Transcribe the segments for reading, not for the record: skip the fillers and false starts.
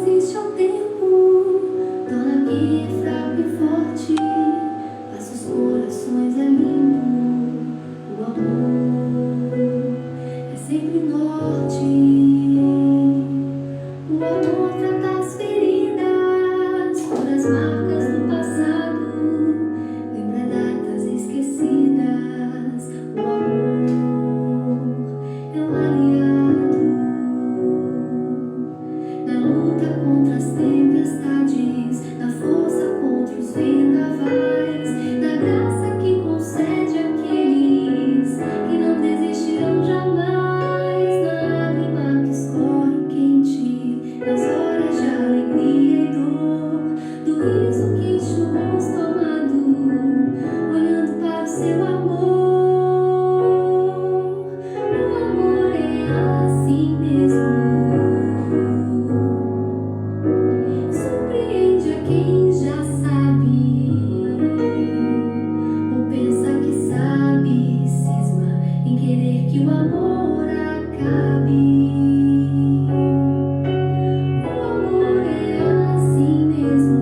resiste ao tempo, torna quem é fraco e forte, faça os corações a limpo. O amor é sempre norte. O amor trata as feridas, cura as marcas do passado, lembra datas esquecidas. O amor é um aliado na luta contra as tempestades, na força contra os vendavais, na graça que concede àqueles que não desistirão jamais, na lágrima que escorre quente, nas horas de alegria e dor, do riso que enche o rosto amado, olhando para o seu amor. O amor é assim mesmo. Surpreende a quem já sabe, ou pensa que sabe, cisma em querer que o amor acabe. O amor é assim mesmo,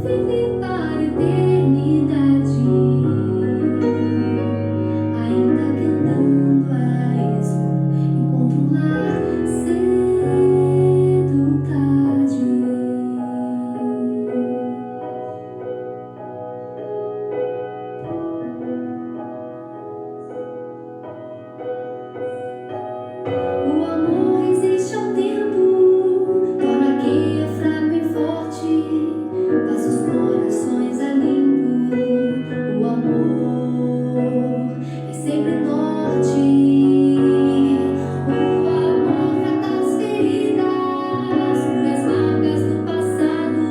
vive para a eternidade, ainda que andando a esmo, encontro um lar cedo, tarde. O amor resiste ao tempo, torna quem é fraco e forte, faz os corações a limpo. O amor é sempre norte. O amor trata as feridas, cura as marcas do passado,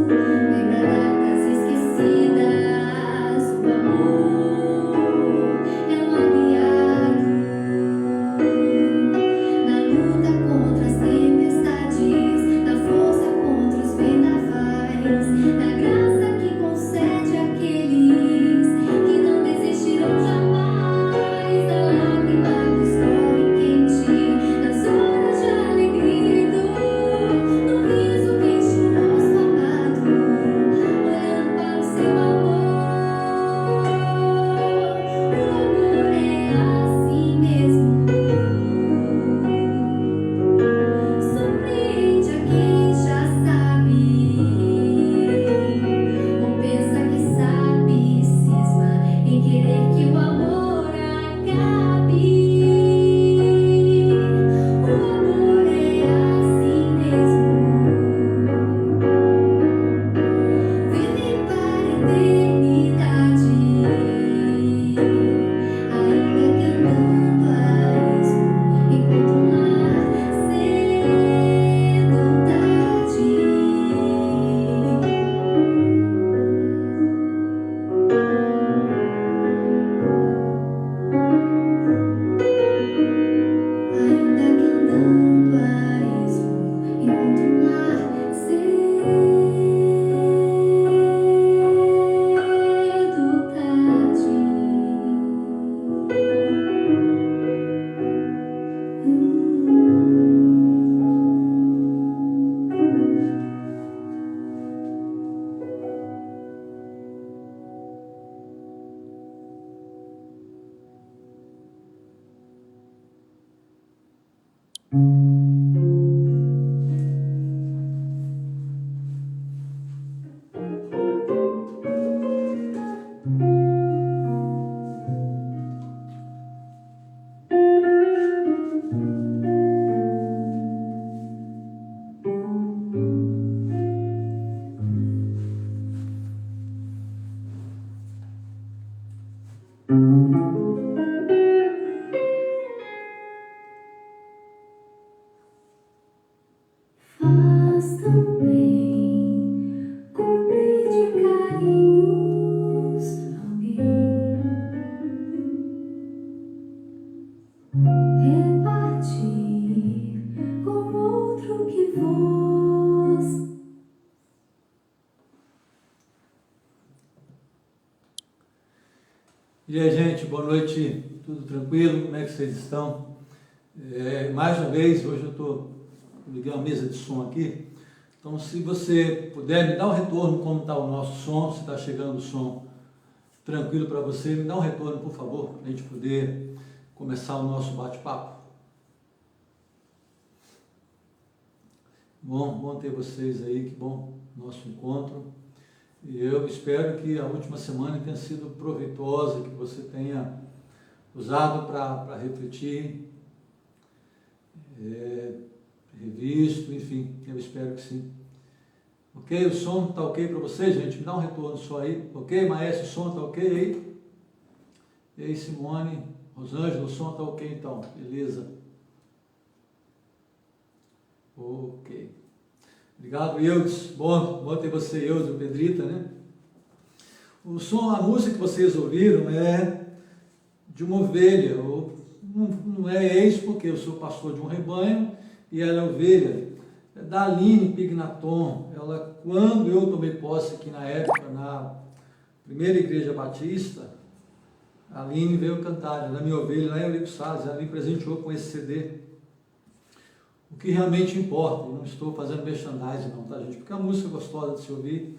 lembra datas esquecidas. O amor é um aliado na luta contra as tempestades, na força contra os vendavais, na graça que concede àqueles que não desistirão jamais, na lágrima que escorre quente, nas horas de alegria e dor, no riso que enche o rosto amado, olhando para o seu amor. O amor é assim mesmo. Surpreende a quem já sabe, ou pensa que sabe, cisma em querer que o amor acabe. O amor é assim mesmo, vive para a eternidade, ainda que andando a esmo, encontro um lar cedo, tarde. Ainda que andando a esmo, encontro um lar cedo, tarde. Faz tão bem cumprir de carinhos alguém, repartir com outro que vos. E aí, gente, boa noite, tudo tranquilo? Como é que vocês estão? Mais uma vez, hoje eu liguei uma mesa de som aqui, então se você puder me dar um retorno como está o nosso som, se está chegando o som tranquilo para você, me dá um retorno, por favor, para a gente poder começar o nosso bate-papo. Bom ter vocês aí, que bom nosso encontro. E eu espero que a última semana tenha sido proveitosa, que você tenha usado para refletir, revisto, enfim, eu espero que sim. Ok? O som está ok para vocês, gente? Me dá um retorno só aí. Ok, Maestro, o som está ok aí? E aí, Simone, Rosângela, o som está ok então, beleza. Ok. Obrigado, Eudes. Bom ter você, Eudes, o Pedrita, né? O som, a música que vocês ouviram é de uma ovelha, não é ex, porque eu sou pastor de um rebanho e ela é ovelha. É da Aline Pignaton. Ela, quando eu tomei posse aqui na época, na primeira igreja batista, a Aline veio cantar, ela é minha ovelha lá em Eurico Salles, ela me presenteou com esse CD. O que realmente importa, eu não estou fazendo merchandising não, tá, gente? Porque é uma música gostosa de se ouvir,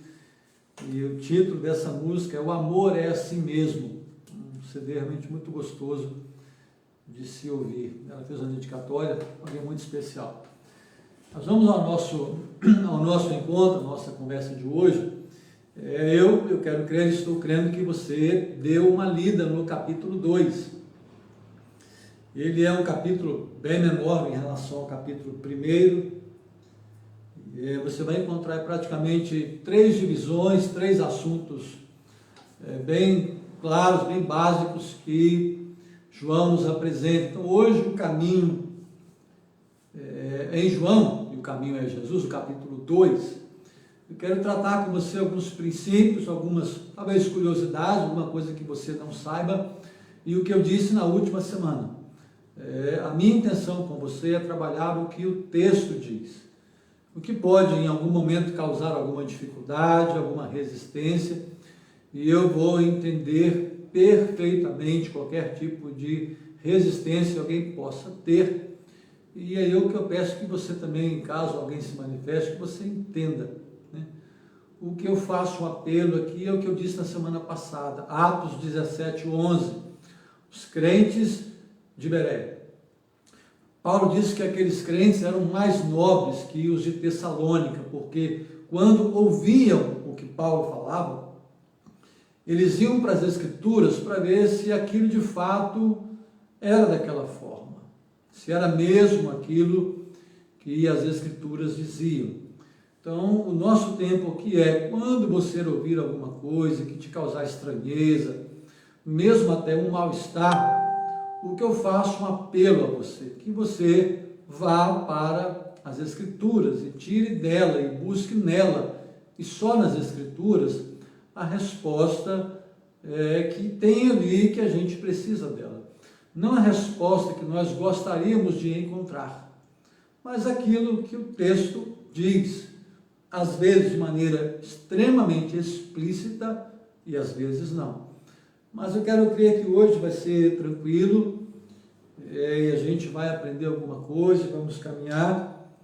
e o título dessa música é O Amor é Assim Mesmo, um CD realmente muito gostoso de se ouvir. Ela fez uma dedicatória, alguém muito especial. Nós vamos ao nosso encontro, a nossa conversa de hoje. Eu quero crer, estou crendo que você deu uma lida no capítulo 2. Ele é um capítulo bem menor em relação ao capítulo 1. Você vai encontrar praticamente 3 divisões, 3 assuntos bem claros, bem básicos que João nos apresenta. Então, hoje o caminho é em João, e o caminho é Jesus, o capítulo 2. Eu quero tratar com você alguns princípios, algumas, talvez, curiosidades, alguma coisa que você não saiba, e o que eu disse na última semana. A minha intenção com você é trabalhar o que o texto diz, o que pode em algum momento causar alguma dificuldade, alguma resistência, e eu vou entender perfeitamente qualquer tipo de resistência que alguém possa ter, e é o que eu peço que você também, caso alguém se manifeste, que você entenda, né? O que eu faço um apelo aqui é o que eu disse na semana passada, Atos 17:11, os crentes de Bereia. Paulo disse que aqueles crentes eram mais nobres que os de Tessalônica, porque quando ouviam o que Paulo falava, eles iam para as Escrituras para ver se aquilo de fato era daquela forma, se era mesmo aquilo que as Escrituras diziam. Então, o nosso tempo aqui é, quando você ouvir alguma coisa que te causar estranheza, mesmo até um mal-estar, o que eu faço um apelo a você, que você vá para as Escrituras e tire dela e busque nela, e só nas Escrituras, a resposta que tem ali que a gente precisa dela. Não a resposta que nós gostaríamos de encontrar, mas aquilo que o texto diz, às vezes de maneira extremamente explícita e às vezes não. Mas eu quero crer que hoje vai ser tranquilo e a gente vai aprender alguma coisa, vamos caminhar,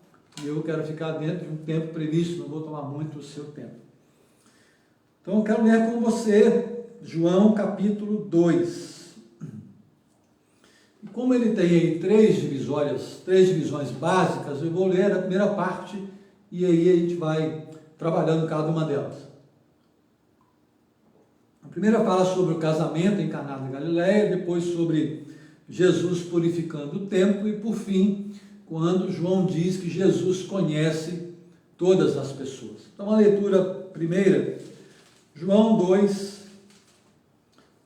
e eu quero ficar dentro de um tempo previsto, não vou tomar muito o seu tempo. Então eu quero ler com você João capítulo 2. E como ele tem aí 3 divisões básicas, eu vou ler a primeira parte e aí a gente vai trabalhando cada uma delas. A primeira fala sobre o casamento em Caná da Galileia, depois sobre Jesus purificando o templo e, por fim, quando João diz que Jesus conhece todas as pessoas. Então, a leitura primeira, João 2,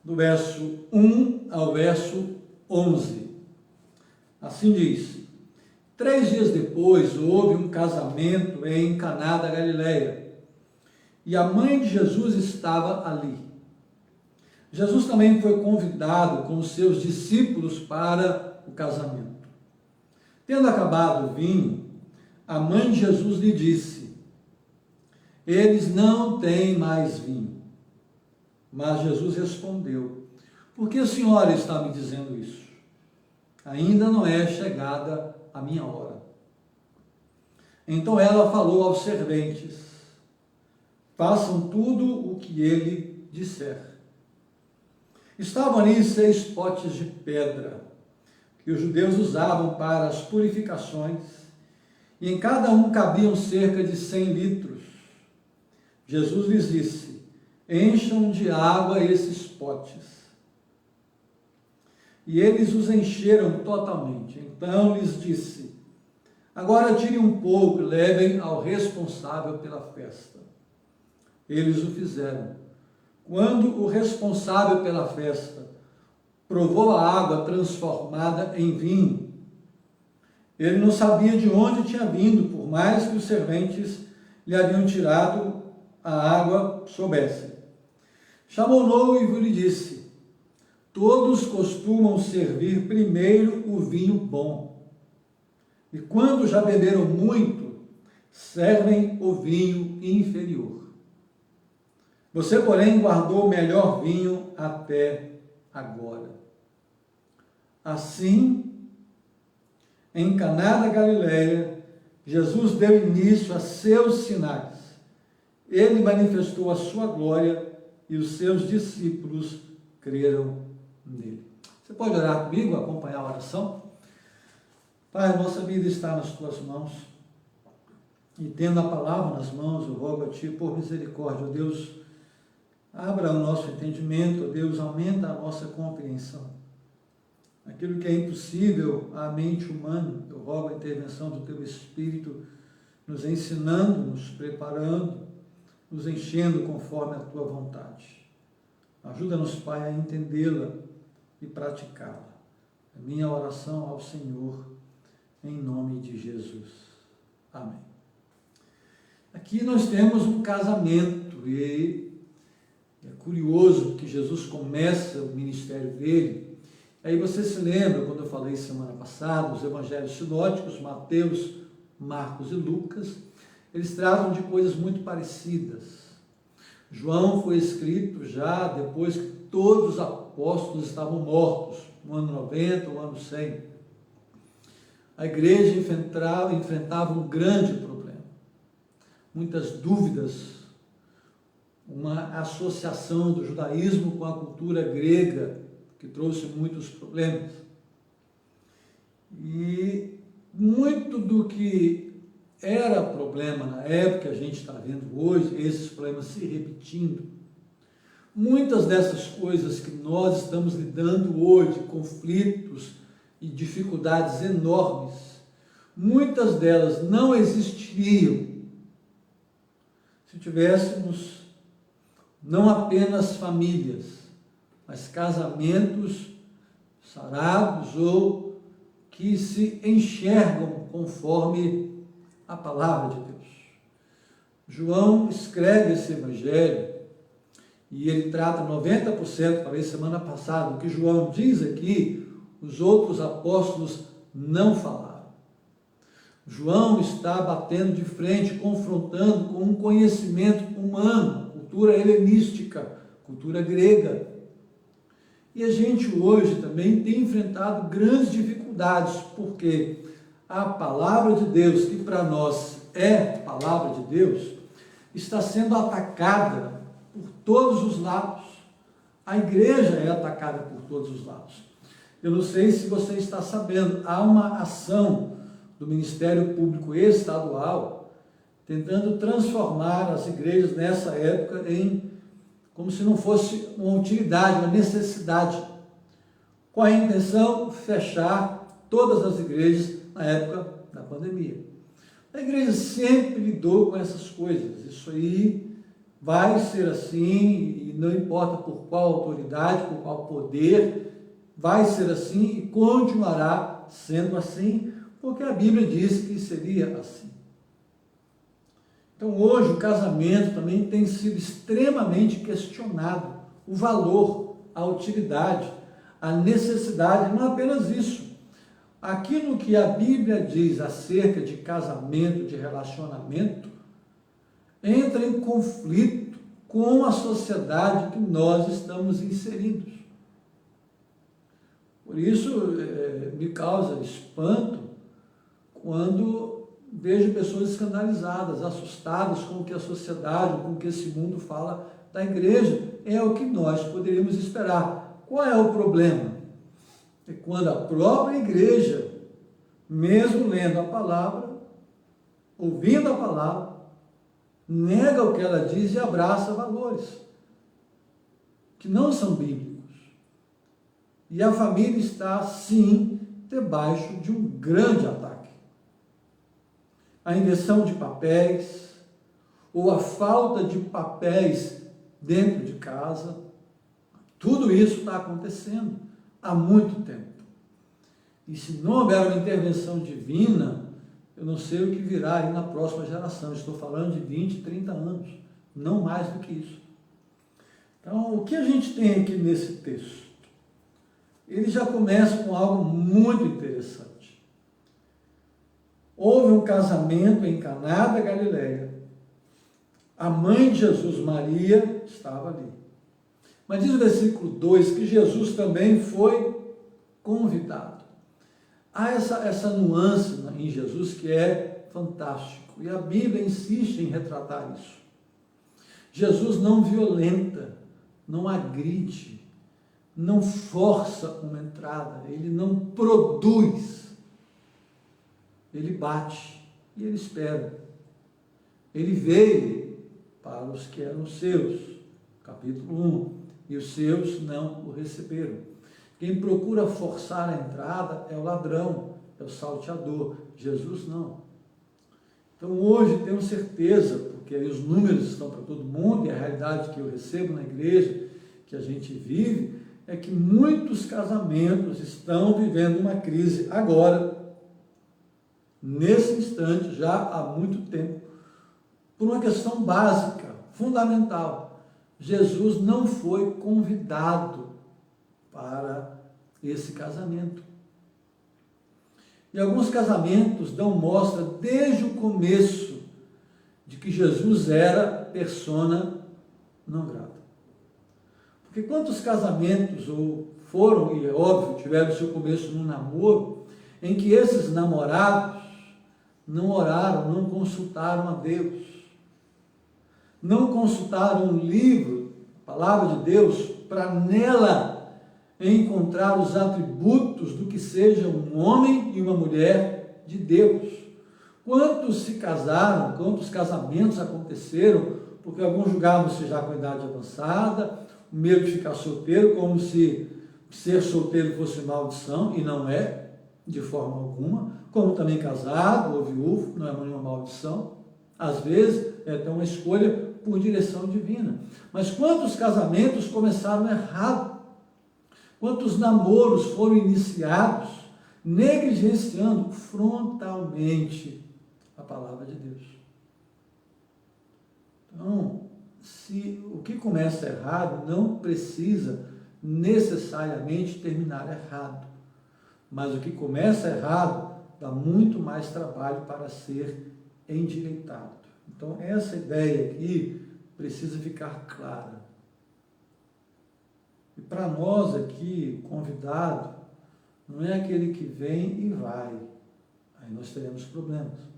do verso 1 ao verso 11. Assim diz: 3 dias depois houve um casamento em Caná da Galileia, e a mãe de Jesus estava ali. Jesus também foi convidado com os seus discípulos para o casamento. Tendo acabado o vinho, a mãe de Jesus lhe disse: eles não têm mais vinho. Mas Jesus respondeu: por que a senhora está me dizendo isso? ainda não é chegada a minha hora. Então ela falou aos serventes: façam tudo o que ele disser. Estavam ali 6 potes de pedra, que os judeus usavam para as purificações, e em cada um cabiam cerca de 100 litros. Jesus lhes disse: encham de água esses potes. E eles os encheram totalmente. Então lhes disse: agora tirem um pouco e levem ao responsável pela festa. Eles o fizeram. Quando o responsável pela festa provou a água transformada em vinho, ele não sabia de onde tinha vindo, por mais que os serventes lhe haviam tirado a água soubessem. Chamou o noivo e lhe disse: todos costumam servir primeiro o vinho bom, e quando já beberam muito, servem o vinho inferior. Você, porém, guardou o melhor vinho até agora. Assim, em Caná da Galileia, Jesus deu início a seus sinais. Ele manifestou a sua glória e os seus discípulos creram nele. Você pode orar comigo, acompanhar a oração? Pai, nossa vida está nas tuas mãos. E tendo a palavra nas mãos, eu rogo a Ti, por misericórdia, ó Deus, abra o nosso entendimento, ó Deus, aumenta a nossa compreensão. Aquilo que é impossível à mente humana, eu rogo a intervenção do Teu Espírito, nos ensinando, nos preparando, nos enchendo conforme a Tua vontade. Ajuda-nos, Pai, a entendê-la e praticá-la. É minha oração ao Senhor, em nome de Jesus. Amém. Aqui nós temos um casamento e é curioso que Jesus começa o ministério dele. Aí você se lembra, quando eu falei semana passada, os evangelhos sinóticos, Mateus, Marcos e Lucas, eles tratam de coisas muito parecidas. João foi escrito já depois que todos os apóstolos estavam mortos, no ano 90, no ano 100. A igreja enfrentava um grande problema, muitas dúvidas, uma associação do judaísmo com a cultura grega, que trouxe muitos problemas. E muito do que era problema na época, a gente está vendo hoje, esses problemas se repetindo. Muitas dessas coisas que nós estamos lidando hoje, conflitos e dificuldades enormes, muitas delas não existiriam se tivéssemos não apenas famílias, mas casamentos sarados ou que se enxergam conforme a palavra de Deus. João escreve esse evangelho e ele trata 90%, falei semana passada, o que João diz aqui, os outros apóstolos não falaram. João está batendo de frente, confrontando com um conhecimento humano, cultura helenística, cultura grega. E a gente hoje também tem enfrentado grandes dificuldades, porque a palavra de Deus, que para nós é palavra de Deus, está sendo atacada por todos os lados. A igreja é atacada por todos os lados. Eu não sei se você está sabendo, há uma ação do Ministério Público Estadual tentando transformar as igrejas nessa época em como se não fosse uma utilidade, uma necessidade, com a intenção de fechar todas as igrejas na época da pandemia. A igreja sempre lidou com essas coisas, isso aí vai ser assim, e não importa por qual autoridade, por qual poder, vai ser assim e continuará sendo assim, porque a Bíblia diz que seria assim. Então hoje o casamento também tem sido extremamente questionado, o valor, a utilidade, a necessidade, não apenas isso. Aquilo que a Bíblia diz acerca de casamento, de relacionamento, entra em conflito com a sociedade que nós estamos inseridos. Por isso, me causa espanto quando vejo pessoas escandalizadas, assustadas com o que a sociedade, com o que esse mundo fala da igreja. É o que nós poderíamos esperar. Qual é o problema? É quando a própria igreja, mesmo lendo a palavra, ouvindo a palavra, nega o que ela diz e abraça valores que não são bíblicos. E a família está, sim, debaixo de um grande ataque. A inversão de papéis, ou a falta de papéis dentro de casa, tudo isso está acontecendo há muito tempo. E se não houver uma intervenção divina, eu não sei o que virá aí na próxima geração. Estou falando de 20, 30 anos, não mais do que isso. Então, o que a gente tem aqui nesse texto? Ele já começa com algo muito interessante. Houve um casamento em Caná da Galileia. A mãe de Jesus, Maria, estava ali. Mas diz o versículo 2 que Jesus também foi convidado. Há essa nuance em Jesus que é fantástico. E a Bíblia insiste em retratar isso. Jesus não violenta, não agride, não força uma entrada, ele não produz, ele bate e ele espera. Ele veio para os que eram seus, capítulo 1, e os seus não o receberam. Quem procura forçar a entrada é o ladrão, é o salteador. Jesus não. Então hoje tenho certeza, porque aí os números estão para todo mundo, e a realidade que eu recebo na igreja, que a gente vive, é que muitos casamentos estão vivendo uma crise agora, nesse instante, já há muito tempo, por uma questão básica, fundamental. Jesus não foi convidado para esse casamento. E alguns casamentos dão mostra desde o começo de que Jesus era persona não grata. Porque quantos casamentos foram, e é óbvio, tiveram seu começo num namoro, em que esses namorados não oraram, não consultaram a Deus, não consultaram um livro, a palavra de Deus, para nela encontrar os atributos do que seja um homem e uma mulher de Deus. Quantos se casaram, quantos casamentos aconteceram, porque alguns julgavam-se já com a idade avançada, o medo de ficar solteiro, como se ser solteiro fosse maldição, e não é, de forma alguma, como também casado ou viúvo, não é nenhuma maldição, às vezes é até uma escolha por direção divina. Mas quantos casamentos começaram errado? Quantos namoros foram iniciados negligenciando frontalmente a palavra de Deus? Então, se o que começa errado não precisa necessariamente terminar errado, mas o que começa errado dá muito mais trabalho para ser endireitado. Então, essa ideia aqui precisa ficar clara. E para nós aqui, convidado, não é aquele que vem e vai. Aí nós teremos problemas.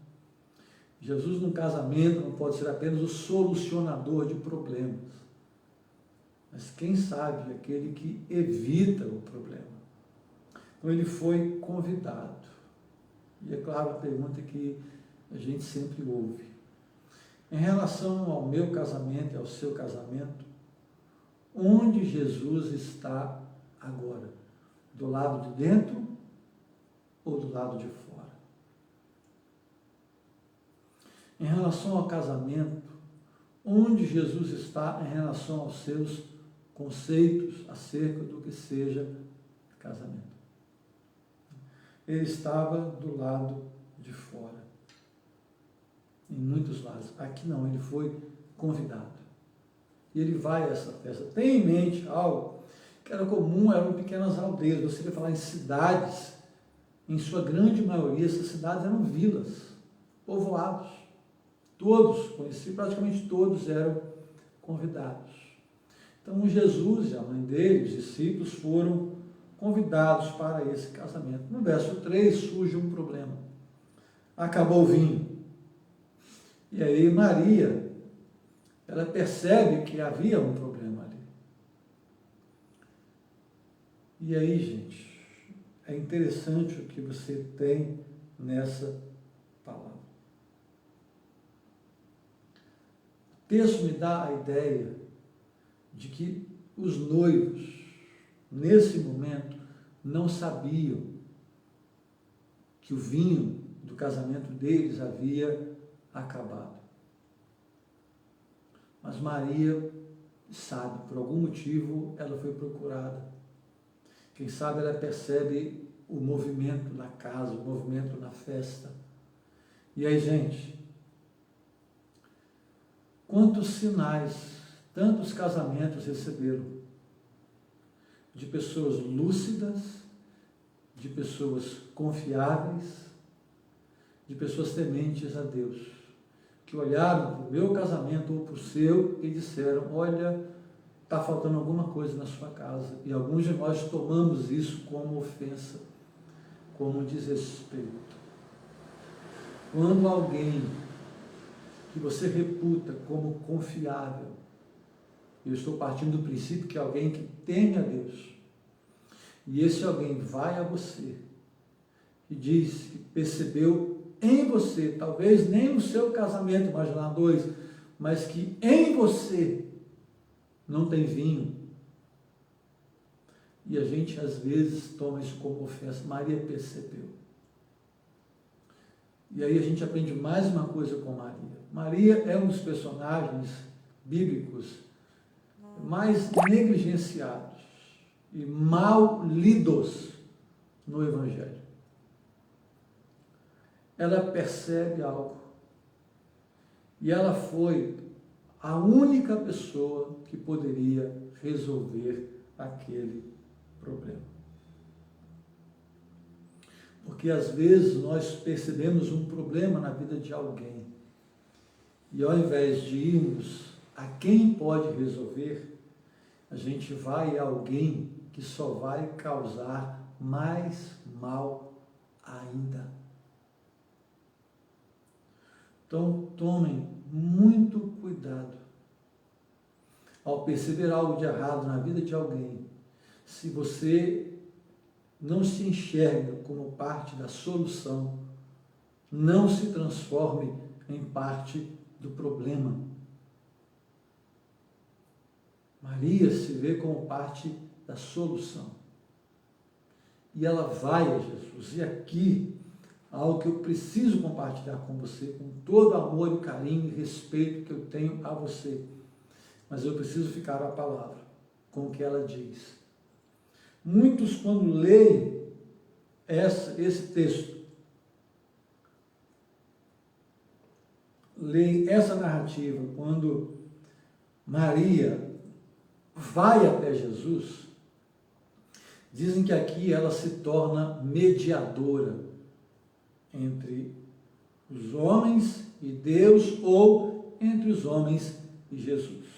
Jesus, no casamento, não pode ser apenas o solucionador de problemas, mas quem sabe aquele que evita o problema. Então ele foi convidado. E é claro a pergunta que a gente sempre ouve. Em relação ao meu casamento e ao seu casamento, onde Jesus está agora? Do lado de dentro ou do lado de fora? Em relação ao casamento, onde Jesus está em relação aos seus conceitos acerca do que seja casamento? Ele estava do lado de fora. Em muitos lados. Aqui não, ele foi convidado. E ele vai a essa festa. Tem em mente algo que era comum, eram pequenas aldeias. Você vai falar em cidades, em sua grande maioria, essas cidades eram vilas, povoados. Todos, conheci, praticamente todos eram convidados. Então Jesus e a mãe dele, os discípulos, foram convidados para esse casamento. No verso 3 surge um problema. Acabou o vinho. E aí Maria, ela percebe que havia um problema ali. E aí, gente, é interessante o que você tem nessa palavra. O texto me dá a ideia de que os noivos, nesse momento, não sabiam que o vinho do casamento deles havia acabado. Mas Maria sabe, por algum motivo ela foi procurada. Quem sabe ela percebe o movimento na casa, o movimento na festa. E aí, gente, quantos sinais, tantos casamentos receberam de pessoas lúcidas, de pessoas confiáveis, de pessoas tementes a Deus, que olharam para o meu casamento ou para o seu e disseram: olha, está faltando alguma coisa na sua casa. E alguns de nós tomamos isso como ofensa, como desrespeito. Quando alguém que você reputa como confiável, eu estou partindo do princípio que é alguém que teme a Deus, e esse alguém vai a você e diz que percebeu em você, talvez nem no seu casamento, imagina dois, mas que em você não tem vinho. E a gente às vezes toma isso como ofensa. Maria percebeu. E aí a gente aprende mais uma coisa com Maria. Maria é um dos personagens bíblicos mais negligenciados e mal lidos no Evangelho. Ela percebe algo. E ela foi a única pessoa que poderia resolver aquele problema. Porque às vezes nós percebemos um problema na vida de alguém e ao invés de irmos a quem pode resolver, a gente vai a alguém que só vai causar mais mal ainda. Então tomem muito cuidado ao perceber algo de errado na vida de alguém. Se você não se enxerga como parte da solução, não se transforme em parte do problema. Maria se vê como parte da solução. E ela vai a Jesus. E aqui, algo que eu preciso compartilhar com você, com todo amor e carinho e respeito que eu tenho a você. Mas eu preciso ficar à palavra, com o que ela diz. Muitos, quando leem esse texto, leem essa narrativa, quando Maria vai até Jesus, dizem que aqui ela se torna mediadora entre os homens e Deus ou entre os homens e Jesus.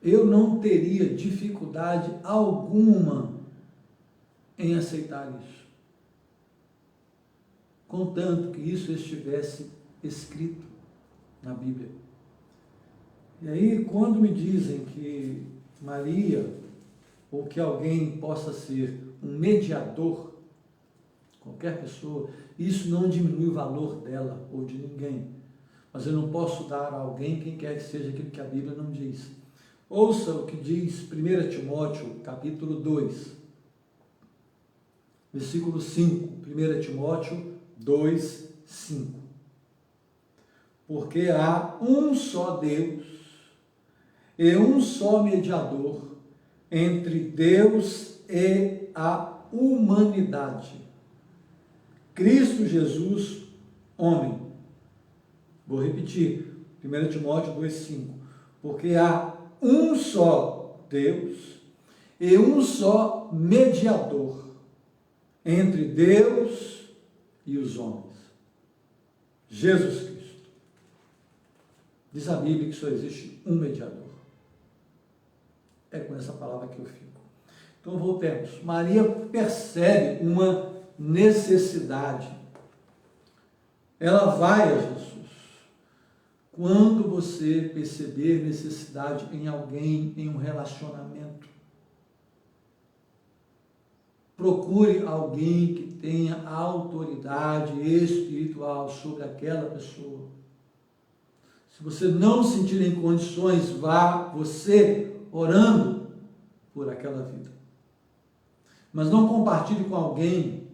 Eu não teria dificuldade alguma em aceitar isso, contanto que isso estivesse escrito na Bíblia. E aí, quando me dizem que Maria, ou que alguém possa ser um mediador, qualquer pessoa, isso não diminui o valor dela ou de ninguém. Mas eu não posso dar a alguém quem quer que seja aquilo que a Bíblia não diz. Ouça o que diz 1 Timóteo, capítulo 2, versículo 5. 1 Timóteo 2, 5. Porque há um só Deus e um só mediador entre Deus e a humanidade, Cristo Jesus, homem. Vou repetir, 1 Timóteo 2,5. Porque há um só Deus e um só mediador entre Deus e os homens, Jesus Cristo. Diz a Bíblia que só existe um mediador. É com essa palavra que eu fico. Então voltemos. Maria percebe uma necessidade. Ela vai a Jesus. Quando você perceber necessidade em alguém, em um relacionamento, procure alguém que tenha autoridade espiritual sobre aquela pessoa. Se você não sentir em condições, vá você orando por aquela vida. Mas não compartilhe com alguém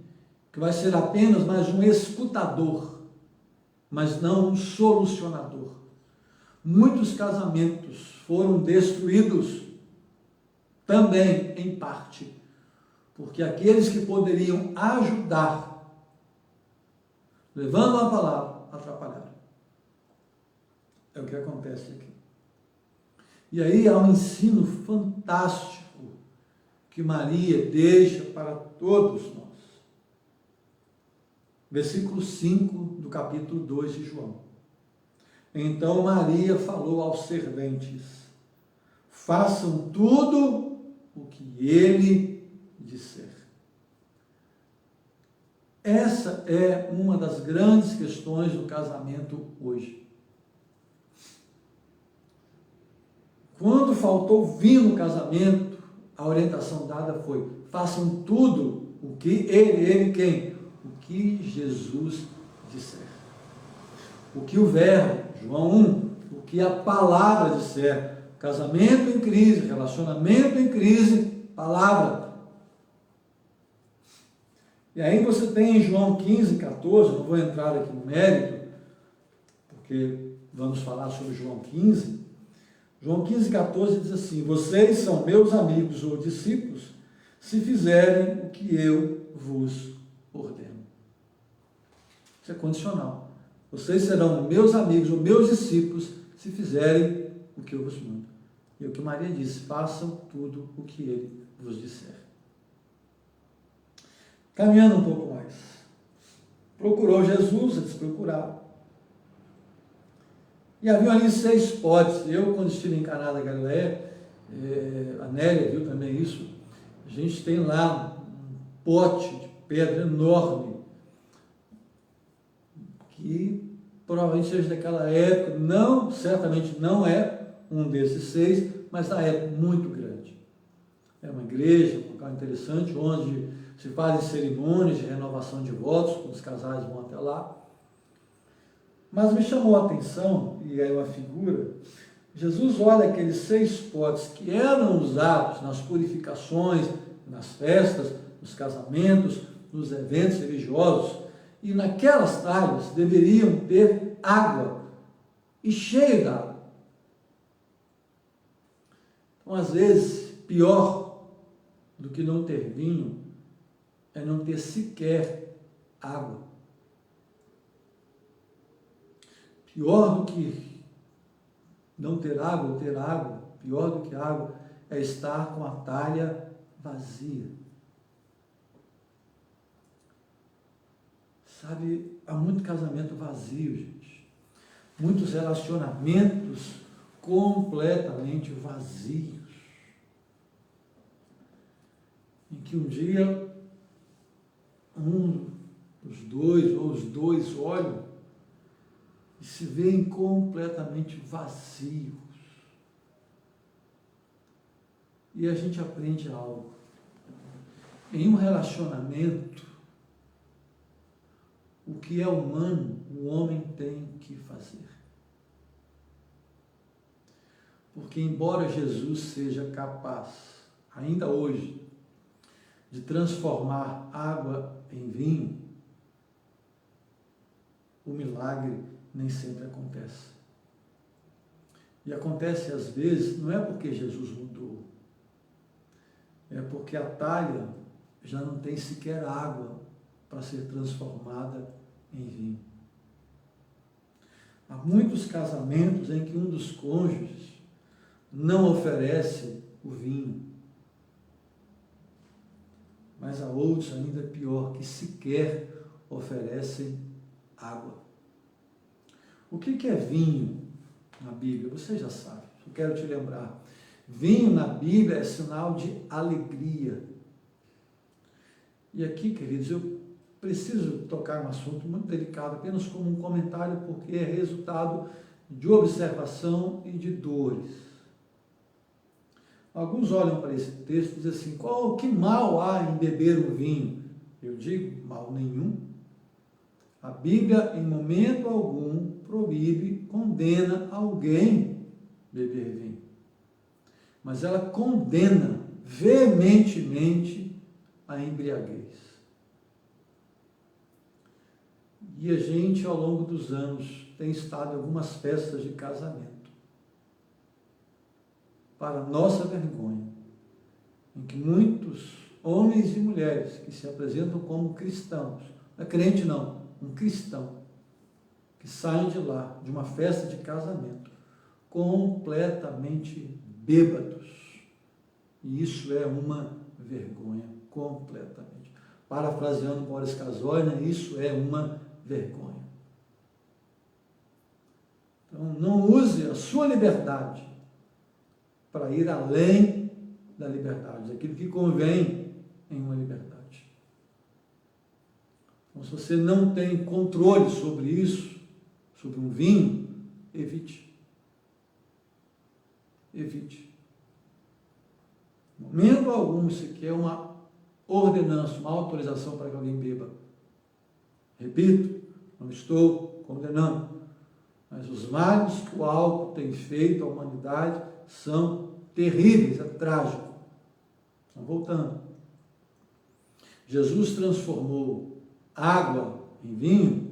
que vai ser apenas mais um escutador, mas não um solucionador. Muitos casamentos foram destruídos também, em parte, porque aqueles que poderiam ajudar, levando a palavra, atrapalharam. É o que acontece aqui. E aí há um ensino fantástico que Maria deixa para todos nós. Versículo 5 do capítulo 2 de João. Então Maria falou aos serventes: façam tudo o que ele disser. Essa é uma das grandes questões do casamento hoje. Quando faltou vinho no casamento, a orientação dada foi: façam tudo o que ele quem? O que Jesus disser. O que o verbo, João 1, o que a palavra disser. Casamento em crise, relacionamento em crise, palavra. E aí você tem em João 15, 14, não vou entrar aqui no mérito, porque vamos falar sobre João 15. João 15, 14 diz assim: vocês são meus amigos ou discípulos se fizerem o que eu vos ordeno. Isso é condicional. Vocês serão meus amigos ou meus discípulos se fizerem o que eu vos mando. E o que Maria disse: façam tudo o que ele vos disser. Caminhando um pouco mais. Procurou Jesus, eles procuraram. E havia ali 6 potes. Eu, quando estive em Caná da Galileia, a Nélia viu também isso, a gente tem lá um pote de pedra enorme, que provavelmente seja daquela época, não, certamente não é um desses 6, mas na época muito grande. É uma igreja, um local interessante, onde se fazem cerimônias de renovação de votos, quando os casais vão até lá. Mas me chamou a atenção, e aí uma figura, Jesus olha aqueles 6 potes que eram usados nas purificações, nas festas, nos casamentos, nos eventos religiosos, e naquelas talhas deveriam ter água, e cheio d'água. Então, às vezes, pior do que não ter vinho é não ter sequer água. Pior do que não ter água ou ter água, pior do que água, é estar com a talha vazia. Sabe, há muito casamento vazio, gente. Muitos relacionamentos completamente vazios. Em que um dia, um dos dois ou os dois olham e se veem completamente vazios. E a gente aprende algo. Em um relacionamento, o que é humano, o homem tem que fazer. Porque embora Jesus seja capaz, ainda hoje, de transformar água em vinho, o milagre nem sempre acontece. E acontece às vezes, não é porque Jesus mudou, é porque a talha já não tem sequer água para ser transformada em vinho. Há muitos casamentos em que um dos cônjuges não oferece o vinho, mas há outros ainda pior, que sequer oferecem água. O que é vinho na Bíblia? Você já sabe, eu quero te lembrar. Vinho na Bíblia é sinal de alegria. E aqui, queridos, eu preciso tocar um assunto muito delicado, apenas como um comentário, porque é resultado de observação e de dores. Alguns olham para esse texto e dizem assim, que mal há em beber um vinho? Eu digo, mal nenhum. A Bíblia, em momento algum, proíbe, condena alguém beber vinho. Mas ela condena veementemente a embriaguez. E a gente, ao longo dos anos, tem estado em algumas festas de casamento. Para nossa vergonha, em que muitos homens e mulheres que se apresentam como cristãos, não é crente não, um cristão, que saem de lá, de uma festa de casamento, completamente bêbados. E isso é uma vergonha, completamente. Parafraseando Boris Casoy, isso é uma vergonha. Então, não use a sua liberdade para ir além da liberdade, daquilo que convém em uma liberdade. Então, se você não tem controle sobre isso, sobre um vinho, evite. Evite. No momento algum, se quer uma ordenança, uma autorização para que alguém beba. Repito, não estou condenando, mas os males que o álcool tem feito à humanidade são terríveis, é trágico. Então, voltando. Jesus transformou água em vinho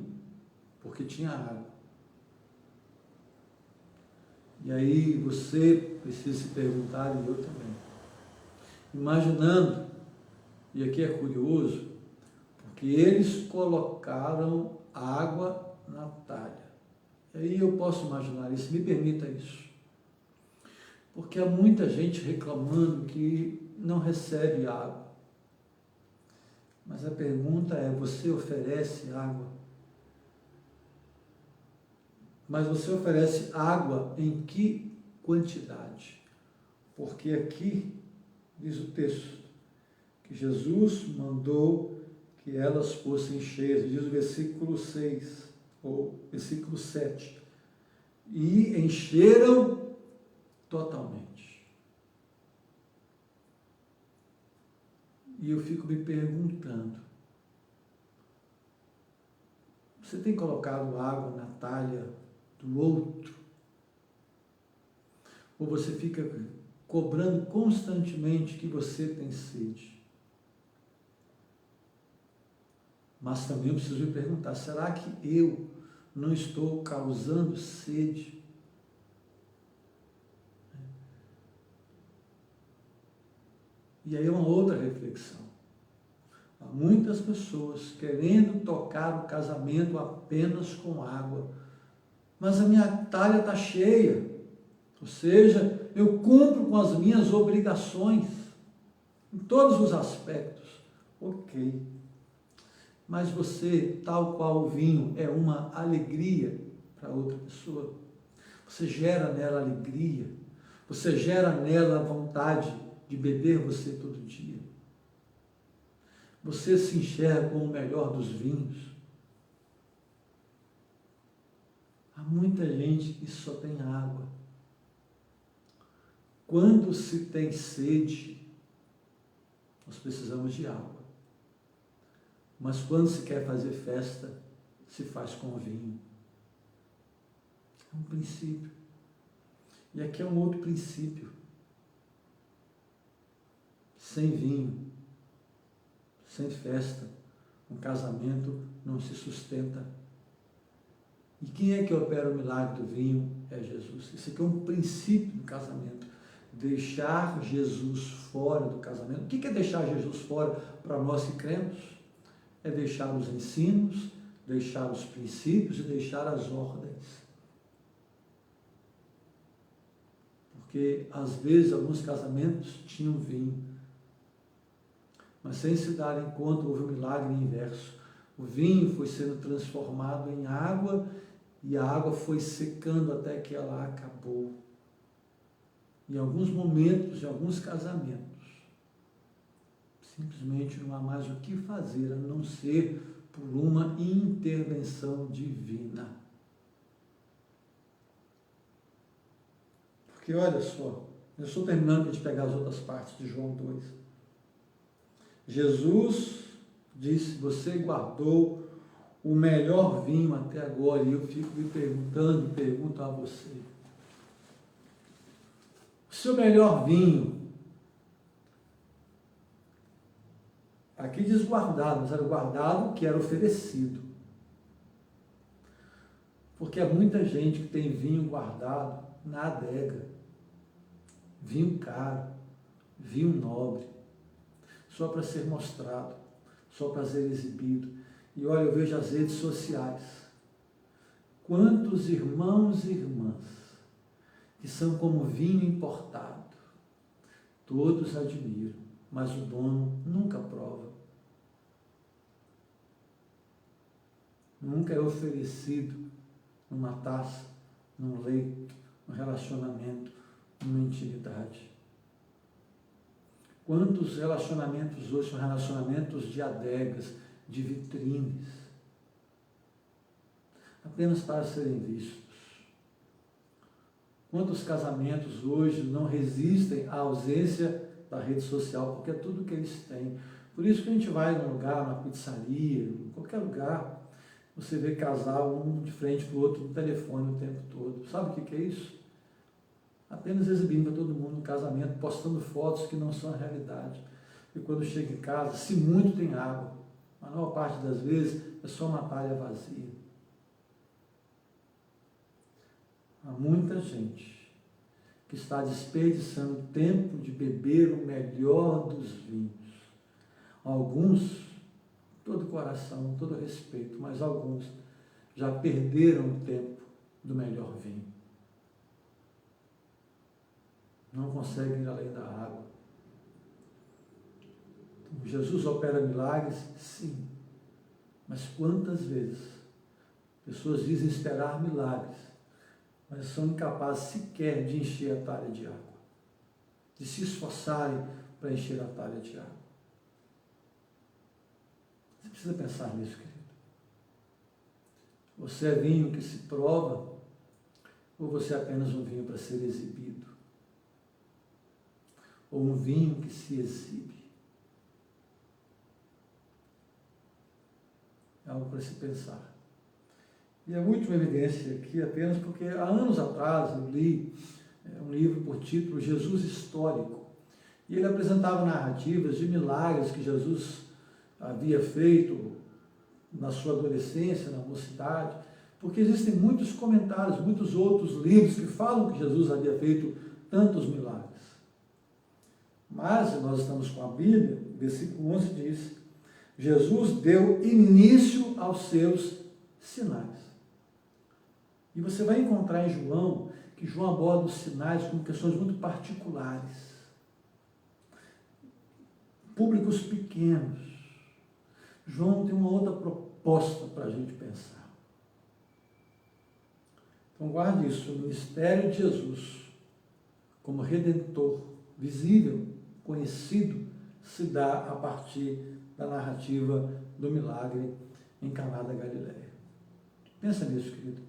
porque tinha água. E aí você precisa se perguntar, e eu também, imaginando, e aqui é curioso, porque eles colocaram água na talha. E aí eu posso imaginar isso, me permita isso. Porque há muita gente reclamando que não recebe água. Mas a pergunta é, você oferece água? Mas você oferece água em que quantidade? Porque aqui, diz o texto, que Jesus mandou que elas fossem cheias, diz o versículo 6, ou versículo 7, e encheram totalmente. E eu fico me perguntando, você tem colocado água na talha do outro? Ou você fica cobrando constantemente que você tem sede? Mas também eu preciso me perguntar, será que eu não estou causando sede? E aí é uma outra reflexão. Há muitas pessoas querendo tocar o casamento apenas com água, mas a minha talha está cheia, ou seja, eu cumpro com as minhas obrigações, em todos os aspectos. Ok. Mas você, tal qual o vinho, é uma alegria para outra pessoa. Você gera nela alegria, você gera nela a vontade de beber você todo dia. Você se enxerga como o melhor dos vinhos. Há muita gente que só tem água. Quando se tem sede, nós precisamos de água. Mas quando se quer fazer festa, se faz com vinho. É um princípio. E aqui é um outro princípio. Sem vinho, sem festa, um casamento não se sustenta. E quem é que opera o milagre do vinho? É Jesus. Isso aqui é um princípio do casamento. Deixar Jesus fora do casamento. O que é deixar Jesus fora para nós que cremos? É deixar os ensinos, deixar os princípios e deixar as ordens. Porque, às vezes, alguns casamentos tinham vinho, mas sem se darem conta, houve um milagre inverso. O vinho foi sendo transformado em água e a água foi secando até que ela acabou. em alguns momentos, em alguns casamentos, simplesmente não há mais o que fazer a não ser por uma intervenção divina. Porque olha só, eu estou terminando de pegar as outras partes de João 2. Jesus disse: você guardou o melhor vinho até agora, e eu fico me perguntando, pergunto a você: o seu melhor vinho, aqui diz guardado, mas era guardado que era oferecido. Porque há muita gente que tem vinho guardado na adega, vinho caro, vinho nobre, só para ser mostrado, só para ser exibido. E olha, eu vejo as redes sociais, quantos irmãos e irmãs que são como vinho importado, todos admiram, mas o dono nunca prova, nunca é oferecido numa taça, num leito, num relacionamento, numa intimidade. Quantos relacionamentos hoje são relacionamentos de adegas, de vitrines, apenas para serem vistos? Quantos casamentos hoje não resistem à ausência da rede social, porque é tudo que eles têm. Por isso que a gente vai num lugar, numa pizzaria, em qualquer lugar, você vê casal um de frente para o outro no telefone o tempo todo. Sabe o que é isso? Apenas exibindo para todo mundo no casamento, postando fotos que não são a realidade. E quando chega em casa, se muito tem água, a maior parte das vezes é só uma talha vazia. Há muita gente que está desperdiçando tempo de beber o melhor dos vinhos. Alguns, todo coração, todo respeito, mas alguns já perderam o tempo do melhor vinho. Não conseguem ir além da água. Jesus opera milagres? Sim. Mas quantas vezes pessoas dizem esperar milagres, mas são incapazes sequer de encher a talha de água, de se esforçarem para encher a talha de água. Você precisa pensar nisso, querido. Você é vinho que se prova, ou você é apenas um vinho para ser exibido? Ou um vinho que se exibe? É algo para se pensar. E a última evidência aqui, apenas porque há anos atrás eu li um livro por título Jesus Histórico, e ele apresentava narrativas de milagres que Jesus havia feito na sua adolescência, na mocidade, porque existem muitos comentários, muitos outros livros que falam que Jesus havia feito tantos milagres. Mas nós estamos com a Bíblia, versículo 11 diz: Jesus deu início aos seus sinais. E você vai encontrar em João, que João aborda os sinais como questões muito particulares. Públicos pequenos. João tem uma outra proposta para a gente pensar. Então guarde isso, o ministério de Jesus, como Redentor, visível, conhecido, se dá a partir da narrativa do milagre em Caná da Galileia. Pensa nisso, querido.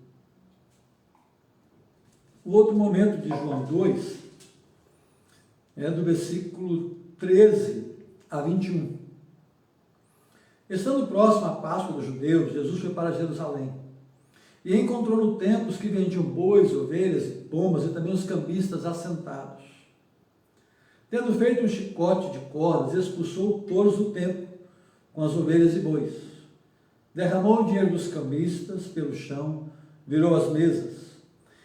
O outro momento de João 2 é do versículo 13 a 21. Estando próximo à Páscoa dos judeus, Jesus foi para Jerusalém e encontrou no templo os que vendiam bois, ovelhas, pombas e também os cambistas assentados. Tendo feito um chicote de cordas, expulsou todos do templo com as ovelhas e bois. Derramou o dinheiro dos cambistas pelo chão, virou as mesas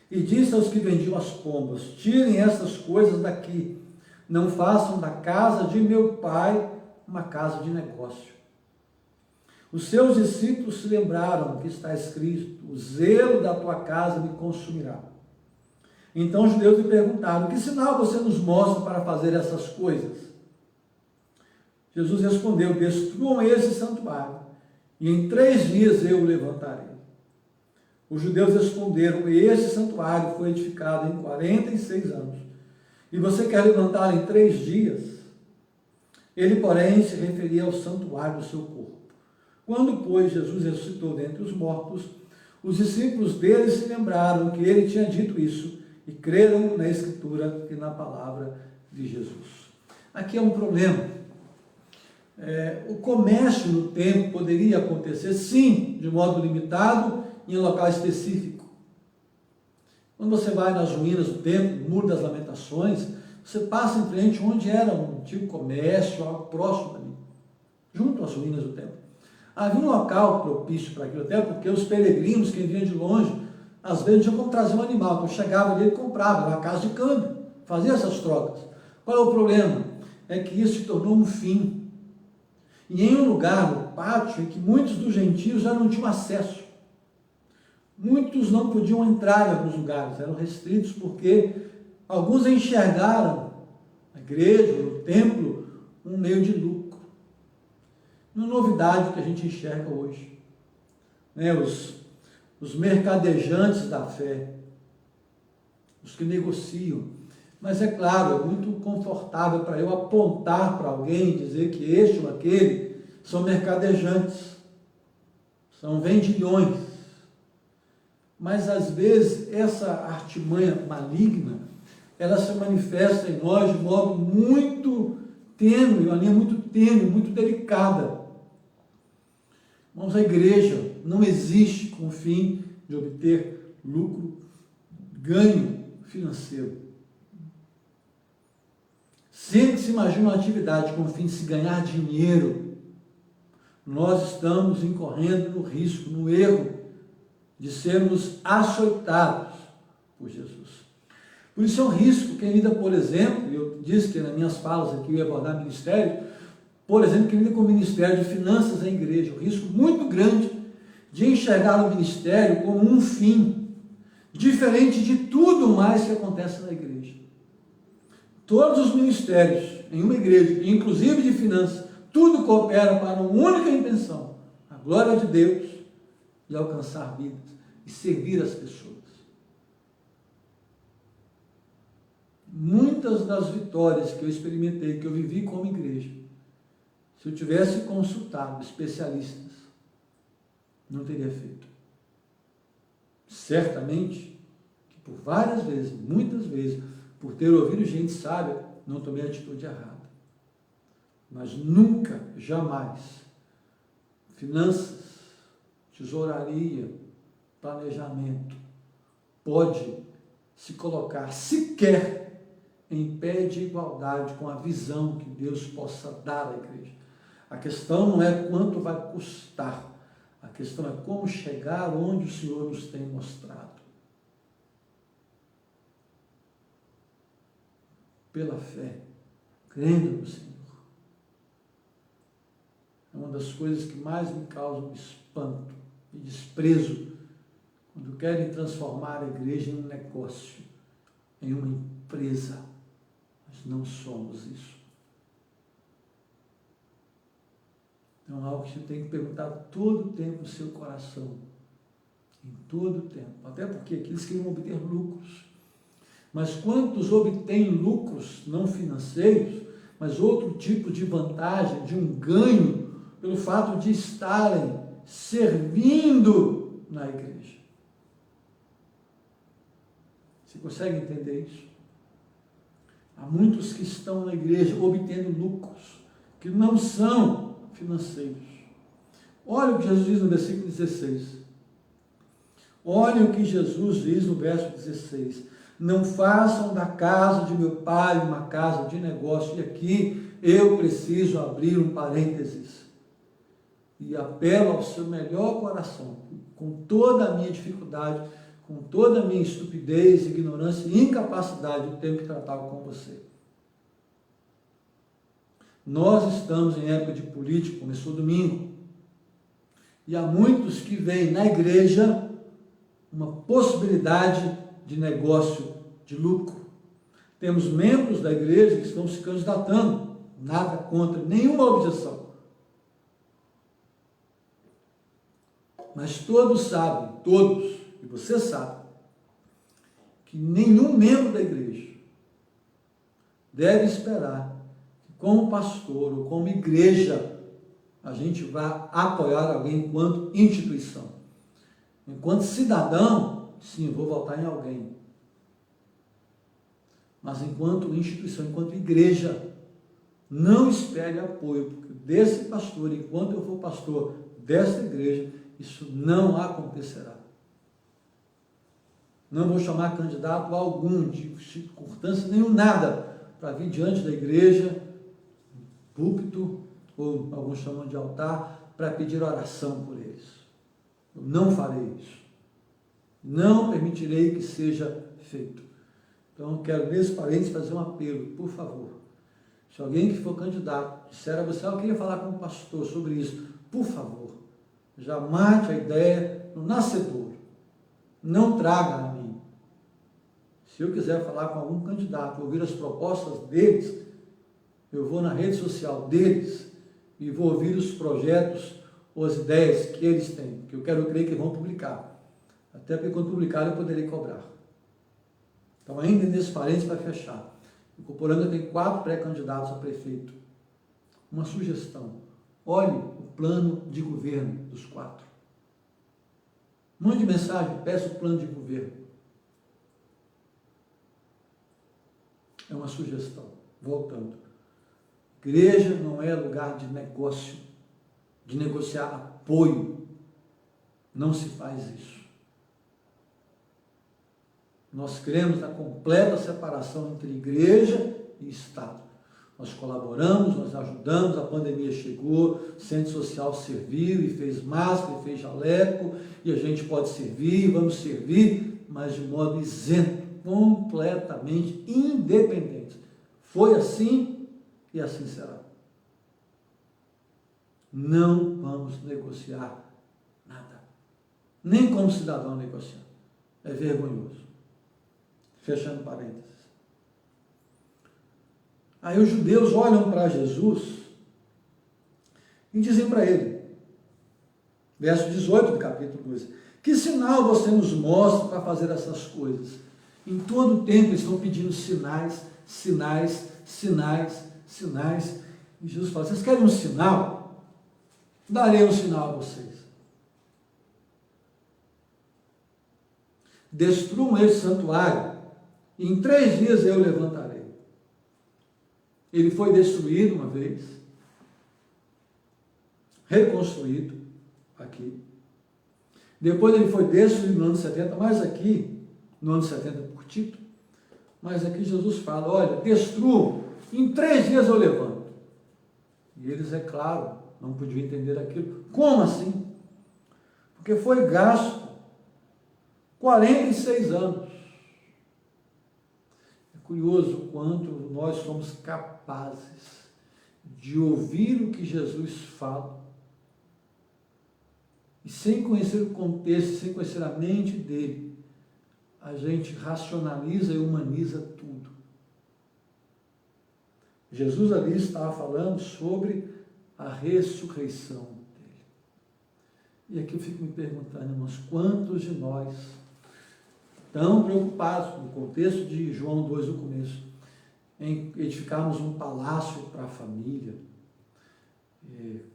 e disse aos que vendiam as pombas: tirem estas coisas daqui, não façam da casa de meu pai uma casa de negócio. Os seus discípulos se lembraram que está escrito: o zelo da tua casa me consumirá. Então os judeus lhe perguntaram: que sinal você nos mostra para fazer essas coisas? Jesus respondeu: destruam esse santuário, e em 3 dias eu o levantarei. Os judeus responderam: esse santuário foi edificado em 46 anos, e você quer levantá-la em 3 dias. Ele, porém, se referia ao santuário do seu corpo. Quando, pois, Jesus ressuscitou dentre os mortos, os discípulos dele se lembraram que ele tinha dito isso e creram na Escritura e na palavra de Jesus. Aqui é um problema. O comércio no templo poderia acontecer, sim, de modo limitado, em um local específico. Quando você vai nas ruínas do templo, no Muro das Lamentações, você passa em frente onde era um antigo comércio, algo próximo ali, junto às ruínas do templo. Havia um local propício para aquilo, até porque os peregrinos, quem vinha de longe, às vezes tinham como trazer um animal. Então chegava ali e comprava, era uma casa de câmbio, fazia essas trocas. Qual é o problema? É que isso se tornou um fim. E em um lugar, no pátio, em que muitos dos gentios já não tinham acesso. Muitos não podiam entrar em alguns lugares, eram restritos porque alguns enxergaram a igreja, o templo, um meio de lucro. Uma novidade que a gente enxerga hoje. Os mercadejantes da fé, os que negociam. Mas é claro, é muito confortável para eu apontar para alguém e dizer que este ou aquele são mercadejantes, são vendilhões. Mas às vezes essa artimanha maligna, ela se manifesta em nós de modo muito tênue, uma linha muito tênue, muito delicada. Irmãos, a igreja não existe com o fim de obter lucro, ganho financeiro. Sempre se imagina uma atividade com o fim de se ganhar dinheiro, nós estamos incorrendo no risco, no erro de sermos açoitados por Jesus. Por isso é um risco quem lida, por exemplo, eu disse que nas minhas falas aqui eu ia abordar ministério, por exemplo, quem lida com o ministério de finanças da igreja, um risco muito grande de enxergar o ministério como um fim, diferente de tudo mais que acontece na igreja. Todos os ministérios em uma igreja, inclusive de finanças, tudo coopera para uma única intenção, a glória de Deus e alcançar vidas e servir as pessoas. Muitas das vitórias que eu experimentei, que eu vivi como igreja, se eu tivesse consultado especialistas, não teria feito. Certamente que por várias vezes, muitas vezes, por ter ouvido gente sábia, não tomei a atitude errada. Mas nunca, jamais, finanças, tesouraria, planejamento, pode se colocar sequer em pé de igualdade com a visão que Deus possa dar à igreja. A questão não é quanto vai custar, a questão é como chegar onde o Senhor nos tem mostrado. Pela fé, crendo no Senhor. É uma das coisas que mais me causam espanto e desprezo quando querem transformar a igreja em um negócio, em uma empresa. Nós não somos isso. Então, algo que você tem que perguntar todo o tempo no seu coração. Em todo o tempo. Até porque aqueles querem obter lucros. Mas quantos obtêm lucros não financeiros, mas outro tipo de vantagem, de um ganho, pelo fato de estarem servindo na igreja? Você consegue entender isso? Há muitos que estão na igreja obtendo lucros, que não são financeiros. Olha o que Jesus diz no versículo 16. Olha o que Jesus diz no verso 16. Não façam da casa de meu pai uma casa de negócio. E aqui eu preciso abrir um parênteses. E apelo ao seu melhor coração, com toda a minha dificuldade, com toda a minha estupidez, ignorância e incapacidade, eu tenho que tratar com você. Nós estamos em época de política, começou domingo. E há muitos que veem na igreja uma possibilidade de negócio, de lucro. Temos membros da igreja que estão se candidatando, nada contra, nenhuma objeção. Mas todos sabem, todos, e você sabe, que nenhum membro da igreja deve esperar que, como pastor ou como igreja, a gente vá apoiar alguém enquanto instituição. Enquanto cidadão, sim, vou votar em alguém. Mas enquanto instituição, enquanto igreja, não espere apoio, porque desse pastor, enquanto eu for pastor dessa igreja, isso não acontecerá. Não vou chamar candidato algum, de circunstância nenhuma, nada, para vir diante da igreja, púlpito, ou alguns chamam de altar, para pedir oração por eles. Eu não farei isso. Não permitirei que seja feito. Então, quero, nesse parênteses, fazer um apelo, por favor. Se alguém que for candidato disser a você, eu queria falar com o pastor sobre isso, por favor, já mate a ideia no nascedouro. Não traga a mim. Se eu quiser falar com algum candidato, ouvir as propostas deles, eu vou na rede social deles e vou ouvir os projetos ou as ideias que eles têm, que eu quero crer que vão publicar. Até porque quando publicar eu poderei cobrar. Então, ainda nesse parênteses para fechar, o Coporanga tem 4 pré-candidatos a prefeito. Uma sugestão: olhe o plano de governo dos 4. Mande mensagem, peça o plano de governo. É uma sugestão. Voltando. Igreja não é lugar de negócio, de negociar apoio. Não se faz isso. Nós cremos na completa separação entre igreja e Estado. Nós colaboramos, nós ajudamos, a pandemia chegou, o centro social serviu e fez máscara, e fez jaleco, e a gente pode servir, vamos servir, mas de modo isento, completamente independente. Foi assim e assim será. Não vamos negociar nada. Nem como cidadão negociar. É vergonhoso. Fechando parênteses. Aí os judeus olham para Jesus e dizem para ele, verso 18 do capítulo 2, que sinal você nos mostra para fazer essas coisas? Em todo o tempo eles estão pedindo sinais, sinais, sinais, sinais. E Jesus fala, vocês querem um sinal? Darei um sinal a vocês. Destruam esse santuário, e em 3 dias eu levantarei. Ele foi destruído uma vez, reconstruído aqui. Depois ele foi destruído no ano 70, mas aqui, no ano 70 por Tito, mas aqui Jesus fala, olha, destruam, em 3 dias eu levanto. E eles, é claro, não podiam entender aquilo. Como assim? Porque foi gasto 46 anos. Curioso o quanto nós somos capazes de ouvir o que Jesus fala e sem conhecer o contexto, sem conhecer a mente dele, a gente racionaliza e humaniza tudo. Jesus ali estava falando sobre a ressurreição dele. E aqui eu fico me perguntando, irmãos, quantos de nós tão preocupados, no contexto de João 2 no começo, em edificarmos um palácio para a família,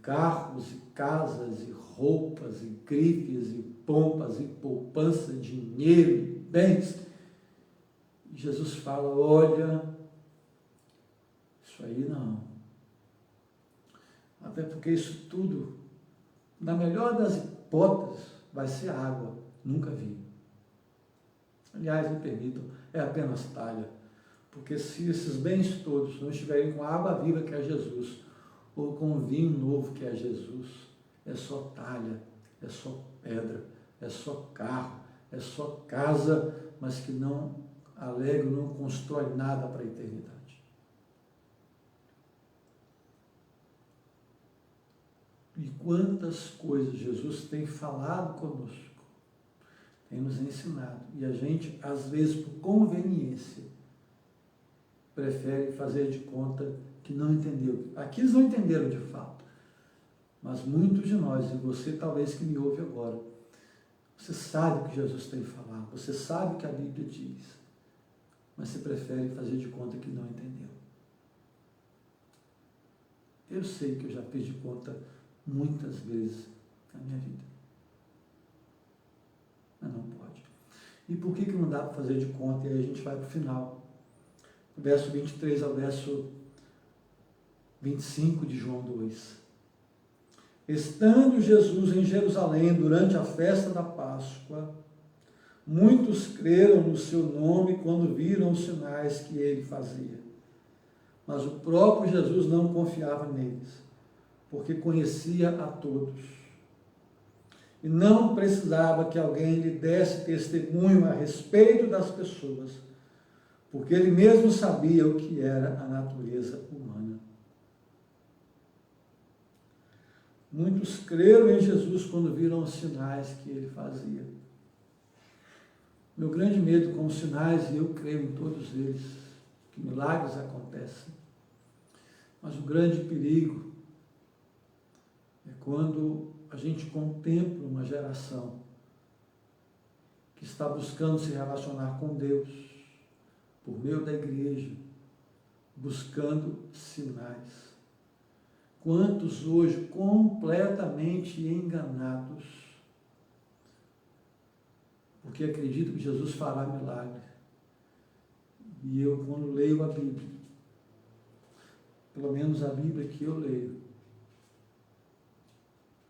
carros e casas e roupas e grifes e pompas e poupança, dinheiro e bens. E Jesus fala, olha, isso aí não. Até porque isso tudo, na melhor das hipóteses, vai ser água, nunca vinho. Aliás, me permitam, é apenas talha, porque se esses bens todos não estiverem com a água viva que é Jesus, ou com o vinho novo que é Jesus, é só talha, é só pedra, é só carro, é só casa, mas que não alegra, não constrói nada para a eternidade. E quantas coisas Jesus tem falado conosco, tem nos ensinado, e a gente, às vezes, por conveniência, prefere fazer de conta que não entendeu. Aqui eles não entenderam de fato, mas muitos de nós, e você talvez que me ouve agora, você sabe o que Jesus tem falado, você sabe o que a Bíblia diz, mas você prefere fazer de conta que não entendeu. Eu sei que eu já perdi conta muitas vezes na minha vida. Mas não pode. E por que não dá para fazer de conta? E aí a gente vai para o final. Do verso 23 ao verso 25 de João 2. Estando Jesus em Jerusalém durante a festa da Páscoa, muitos creram no seu nome quando viram os sinais que ele fazia. Mas o próprio Jesus não confiava neles, porque conhecia a todos. E não precisava que alguém lhe desse testemunho a respeito das pessoas, porque ele mesmo sabia o que era a natureza humana. Muitos creram em Jesus quando viram os sinais que ele fazia. Meu grande medo com os sinais, e eu creio em todos eles, que milagres acontecem. Mas o grande perigo é quando a gente contempla uma geração que está buscando se relacionar com Deus, por meio da igreja, buscando sinais. Quantos hoje completamente enganados, porque acreditam que Jesus fará milagre. E eu, quando leio a Bíblia, pelo menos a Bíblia que eu leio,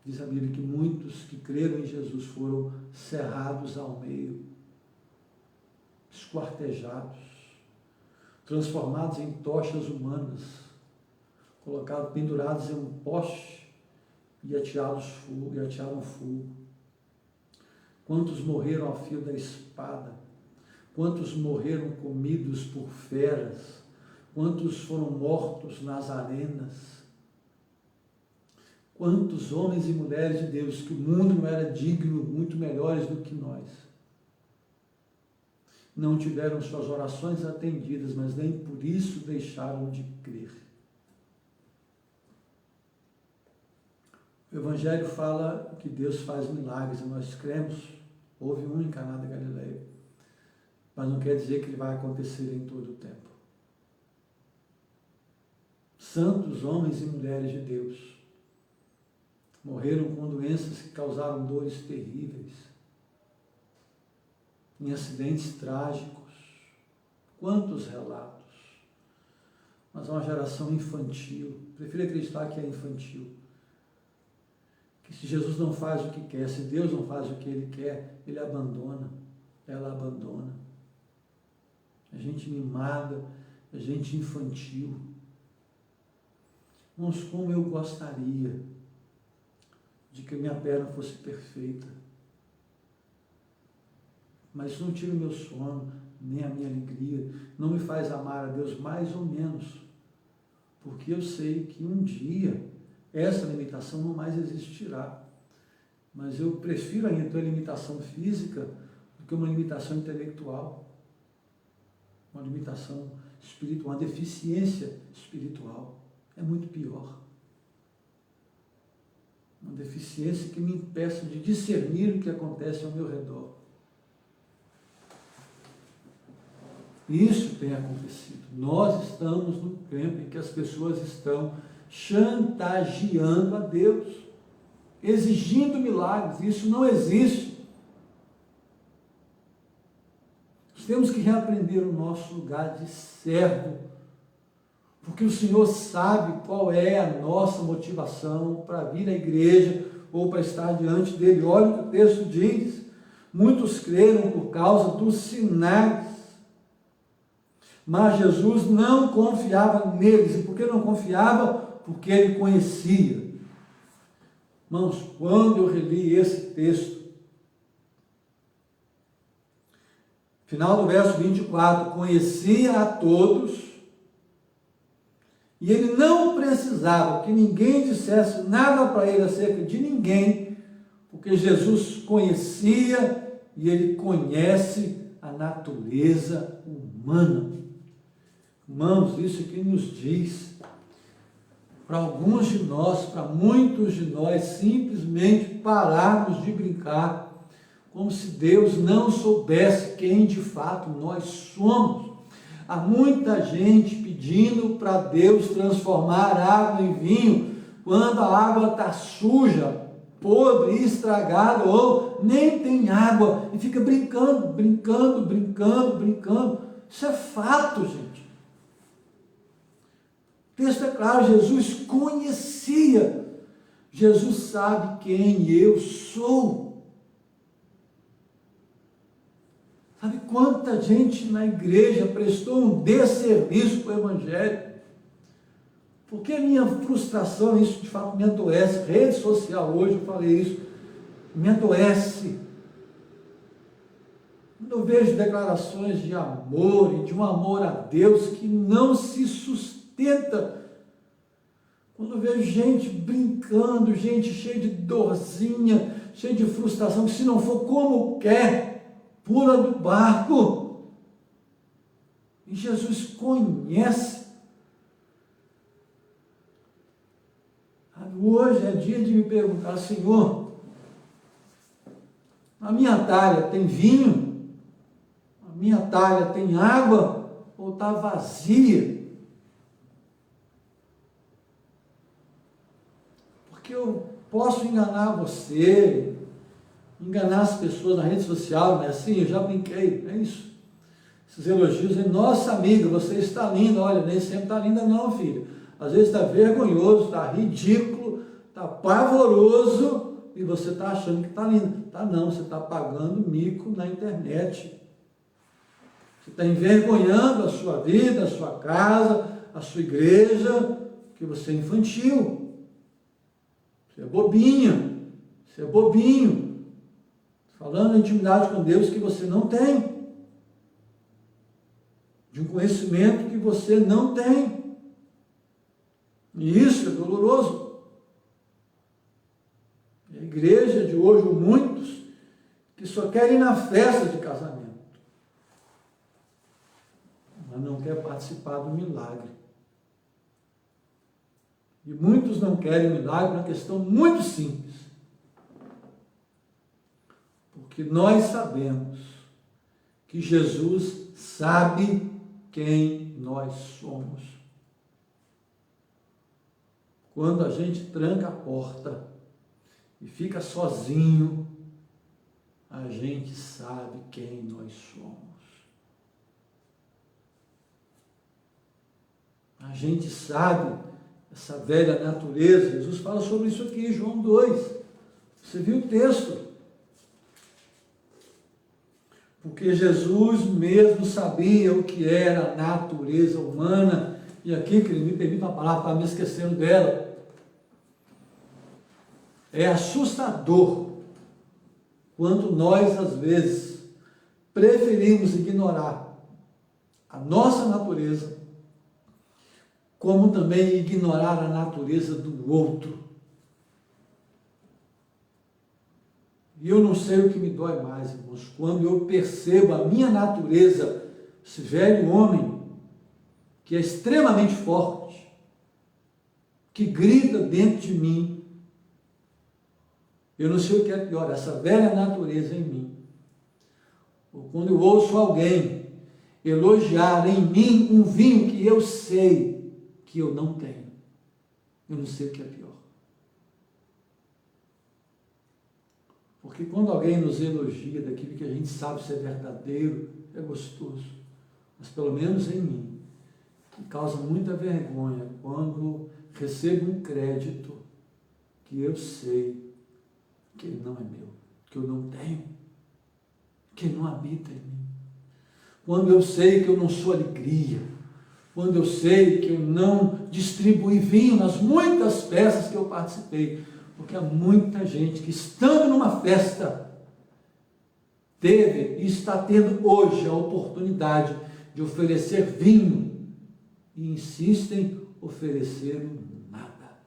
diz a Bíblia que muitos que creram em Jesus foram cerrados ao meio, esquartejados, transformados em tochas humanas, colocados, pendurados em um poste e atiraram fogo. Quantos morreram ao fio da espada? Quantos morreram comidos por feras? Quantos foram mortos nas arenas? Quantos homens e mulheres de Deus que o mundo não era digno, muito melhores do que nós, não tiveram suas orações atendidas, mas nem por isso deixaram de crer. O Evangelho fala que Deus faz milagres e nós cremos. Houve um em Caná da Galileia, mas não quer dizer que ele vai acontecer em todo o tempo. Santos homens e mulheres de Deus morreram com doenças que causaram dores terríveis, em acidentes trágicos. Quantos relatos! Mas é uma geração infantil. Prefiro acreditar que é infantil. Que se Jesus não faz o que quer, se Deus não faz o que Ele quer, Ele abandona, ela abandona. A gente mimada, a gente infantil. Irmãos, como eu gostaria de que minha perna fosse perfeita. Mas isso não tira o meu sono, nem a minha alegria, não me faz amar a Deus mais ou menos, porque eu sei que um dia essa limitação não mais existirá. Mas eu prefiro ainda ter uma limitação física do que uma limitação intelectual, uma limitação espiritual, uma deficiência espiritual. É muito pior. Uma deficiência que me impeça de discernir o que acontece ao meu redor. Isso tem acontecido. Nós estamos num tempo em que as pessoas estão chantageando a Deus, exigindo milagres. Isso não existe. Nós temos que reaprender o nosso lugar de servo, porque o Senhor sabe qual é a nossa motivação para vir à igreja ou para estar diante dele. Olha o que o texto diz: muitos creram por causa dos sinais, mas Jesus não confiava neles. E por que não confiava? Porque ele conhecia. Irmãos, quando eu reli esse texto, final do verso 24, conhecia a todos, e ele não precisava que ninguém dissesse nada para ele acerca de ninguém, porque Jesus conhecia e ele conhece a natureza humana. Irmãos, isso que nos diz, para alguns de nós, para muitos de nós, simplesmente pararmos de brincar, como se Deus não soubesse quem de fato nós somos. Há muita gente pedindo para Deus transformar água em vinho, quando a água está suja, podre, estragada, ou nem tem água, e fica brincando. Isso é fato, gente. O texto é claro, Jesus conhecia. Jesus sabe quem eu sou. Sabe quanta gente na igreja prestou um desserviço para o Evangelho? Porque a minha frustração, isso de fato me adoece. Rede social, hoje eu falei isso, me adoece. Quando eu vejo declarações de amor e de um amor a Deus que não se sustenta. Quando eu vejo gente brincando, gente cheia de dorzinha, cheia de frustração, que se não for como quer, pula do barco. E Jesus conhece. Hoje é dia de me perguntar, Senhor, a minha talha tem vinho? A minha talha tem água? Ou está vazia? Porque eu posso enganar você, enganar as pessoas na rede social, não é assim? Eu já brinquei, é isso. Esses elogios, nossa amiga, você está linda. Olha, nem sempre está linda não, filho. Às vezes está vergonhoso, está ridículo, está pavoroso, e você está achando que está lindo. Está não, você está pagando mico na internet. Você está envergonhando a sua vida, a sua casa, a sua igreja, porque você é infantil. Você é bobinha, você é bobinho. Falando de intimidade com Deus que você não tem. De um conhecimento que você não tem. E isso é doloroso. A igreja de hoje, muitos que só querem ir na festa de casamento, mas não quer participar do milagre. E muitos não querem milagre, uma questão muito simples. Porque nós sabemos que Jesus sabe quem nós somos. Quando a gente tranca a porta e fica sozinho, a gente sabe quem nós somos. A gente sabe essa velha natureza. Jesus fala sobre isso aqui, João 2. Você viu o texto? Porque Jesus mesmo sabia o que era a natureza humana. E aqui, que ele me permite uma palavra para me esquecendo dela. É assustador quando nós, às vezes, preferimos ignorar a nossa natureza, como também ignorar a natureza do outro. E eu não sei o que me dói mais, irmãos, quando eu percebo a minha natureza, esse velho homem, que é extremamente forte, que grita dentro de mim. Eu não sei o que é pior, essa velha natureza em mim. Ou quando eu ouço alguém elogiar em mim um vinho que eu sei que eu não tenho. Eu não sei o que é pior. Porque quando alguém nos elogia daquilo que a gente sabe ser verdadeiro, é gostoso. Mas pelo menos em mim, que causa muita vergonha quando recebo um crédito que eu sei que ele não é meu, que eu não tenho, que ele não habita em mim. Quando eu sei que eu não sou alegria, quando eu sei que eu não distribuí vinho nas muitas festas que eu participei, porque há muita gente que, estando numa festa, teve e está tendo hoje a oportunidade de oferecer vinho e insistem em oferecer nada.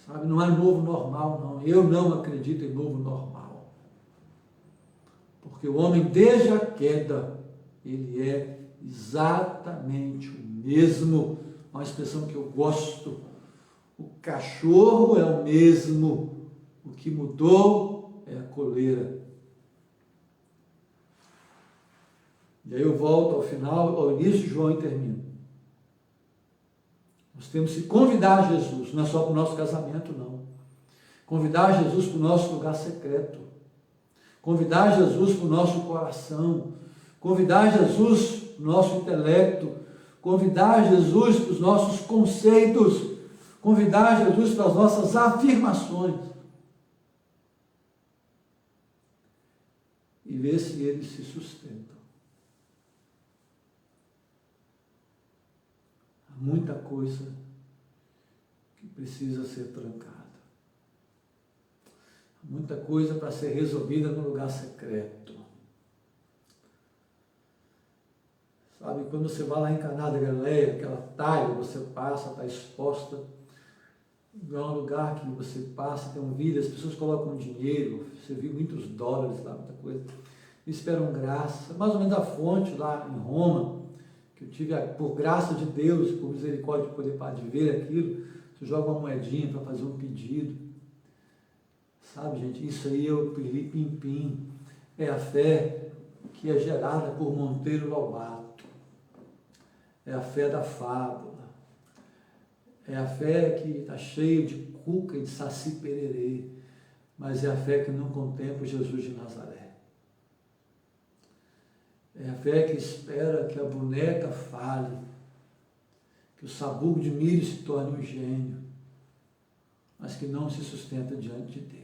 Sabe, não é novo normal, não. Eu não acredito em novo normal. Porque o homem, desde a queda, ele é exatamente o mesmo. Uma expressão que eu gosto. O cachorro é o mesmo. O que mudou é a coleira. E aí eu volto ao final, ao início de João e termino. Nós temos que convidar Jesus, não é só para o nosso casamento, não. Convidar Jesus para o nosso lugar secreto. Convidar Jesus para o nosso coração. Convidar Jesus para o nosso intelecto. Convidar Jesus para os nossos conceitos. Convidar Jesus para as nossas afirmações. E ver se eles se sustentam. Há muita coisa que precisa ser trancada. Há muita coisa para ser resolvida no lugar secreto. Sabe, quando você vai lá em Caná da Galileia, aquela talha, você passa, está exposta, é um lugar que você passa, tem um vídeo, as pessoas colocam dinheiro, você viu muitos dólares lá, muita coisa, e esperam graça, mais ou menos a fonte lá em Roma, que eu tive, por graça de Deus, por misericórdia de poder ver aquilo, você joga uma moedinha para fazer um pedido, sabe, gente, isso aí é o pim-pim, é a fé que é gerada por Monteiro Lobato, é a fé da fábula, é a fé que está cheia de cuca e de saci pererê, mas é a fé que não contempla Jesus de Nazaré. É a fé que espera que a boneca fale, que o sabugo de milho se torne um gênio, mas que não se sustenta diante de Deus.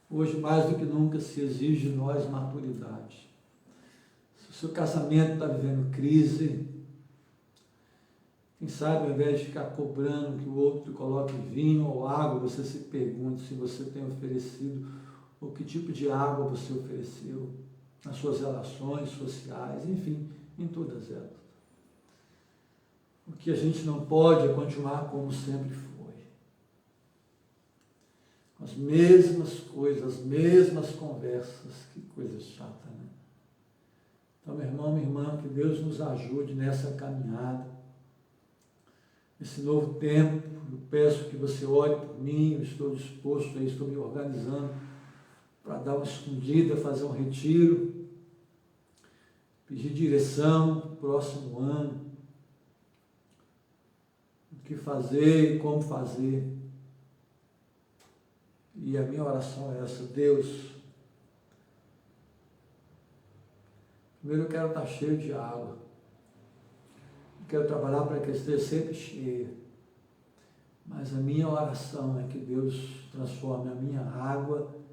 Hoje, mais do que nunca, se exige de nós maturidade. Se o seu casamento está vivendo crise, quem sabe, ao invés de ficar cobrando que o outro coloque vinho ou água, você se pergunte se você tem oferecido ou que tipo de água você ofereceu nas suas relações sociais, enfim, em todas elas. O que a gente não pode é continuar como sempre foi. As mesmas coisas, as mesmas conversas, que coisa chata, né? Então, meu irmão, minha irmã, que Deus nos ajude nessa caminhada, esse novo tempo. Eu peço que você ore por mim, eu estou disposto, eu estou me organizando para dar uma escondida, fazer um retiro, pedir direção para o próximo ano, o que fazer e como fazer. E a minha oração é essa: Deus, primeiro eu quero estar cheio de água, eu quero trabalhar para que ela esteja sempre cheia, mas a minha oração é que Deus transforme a minha água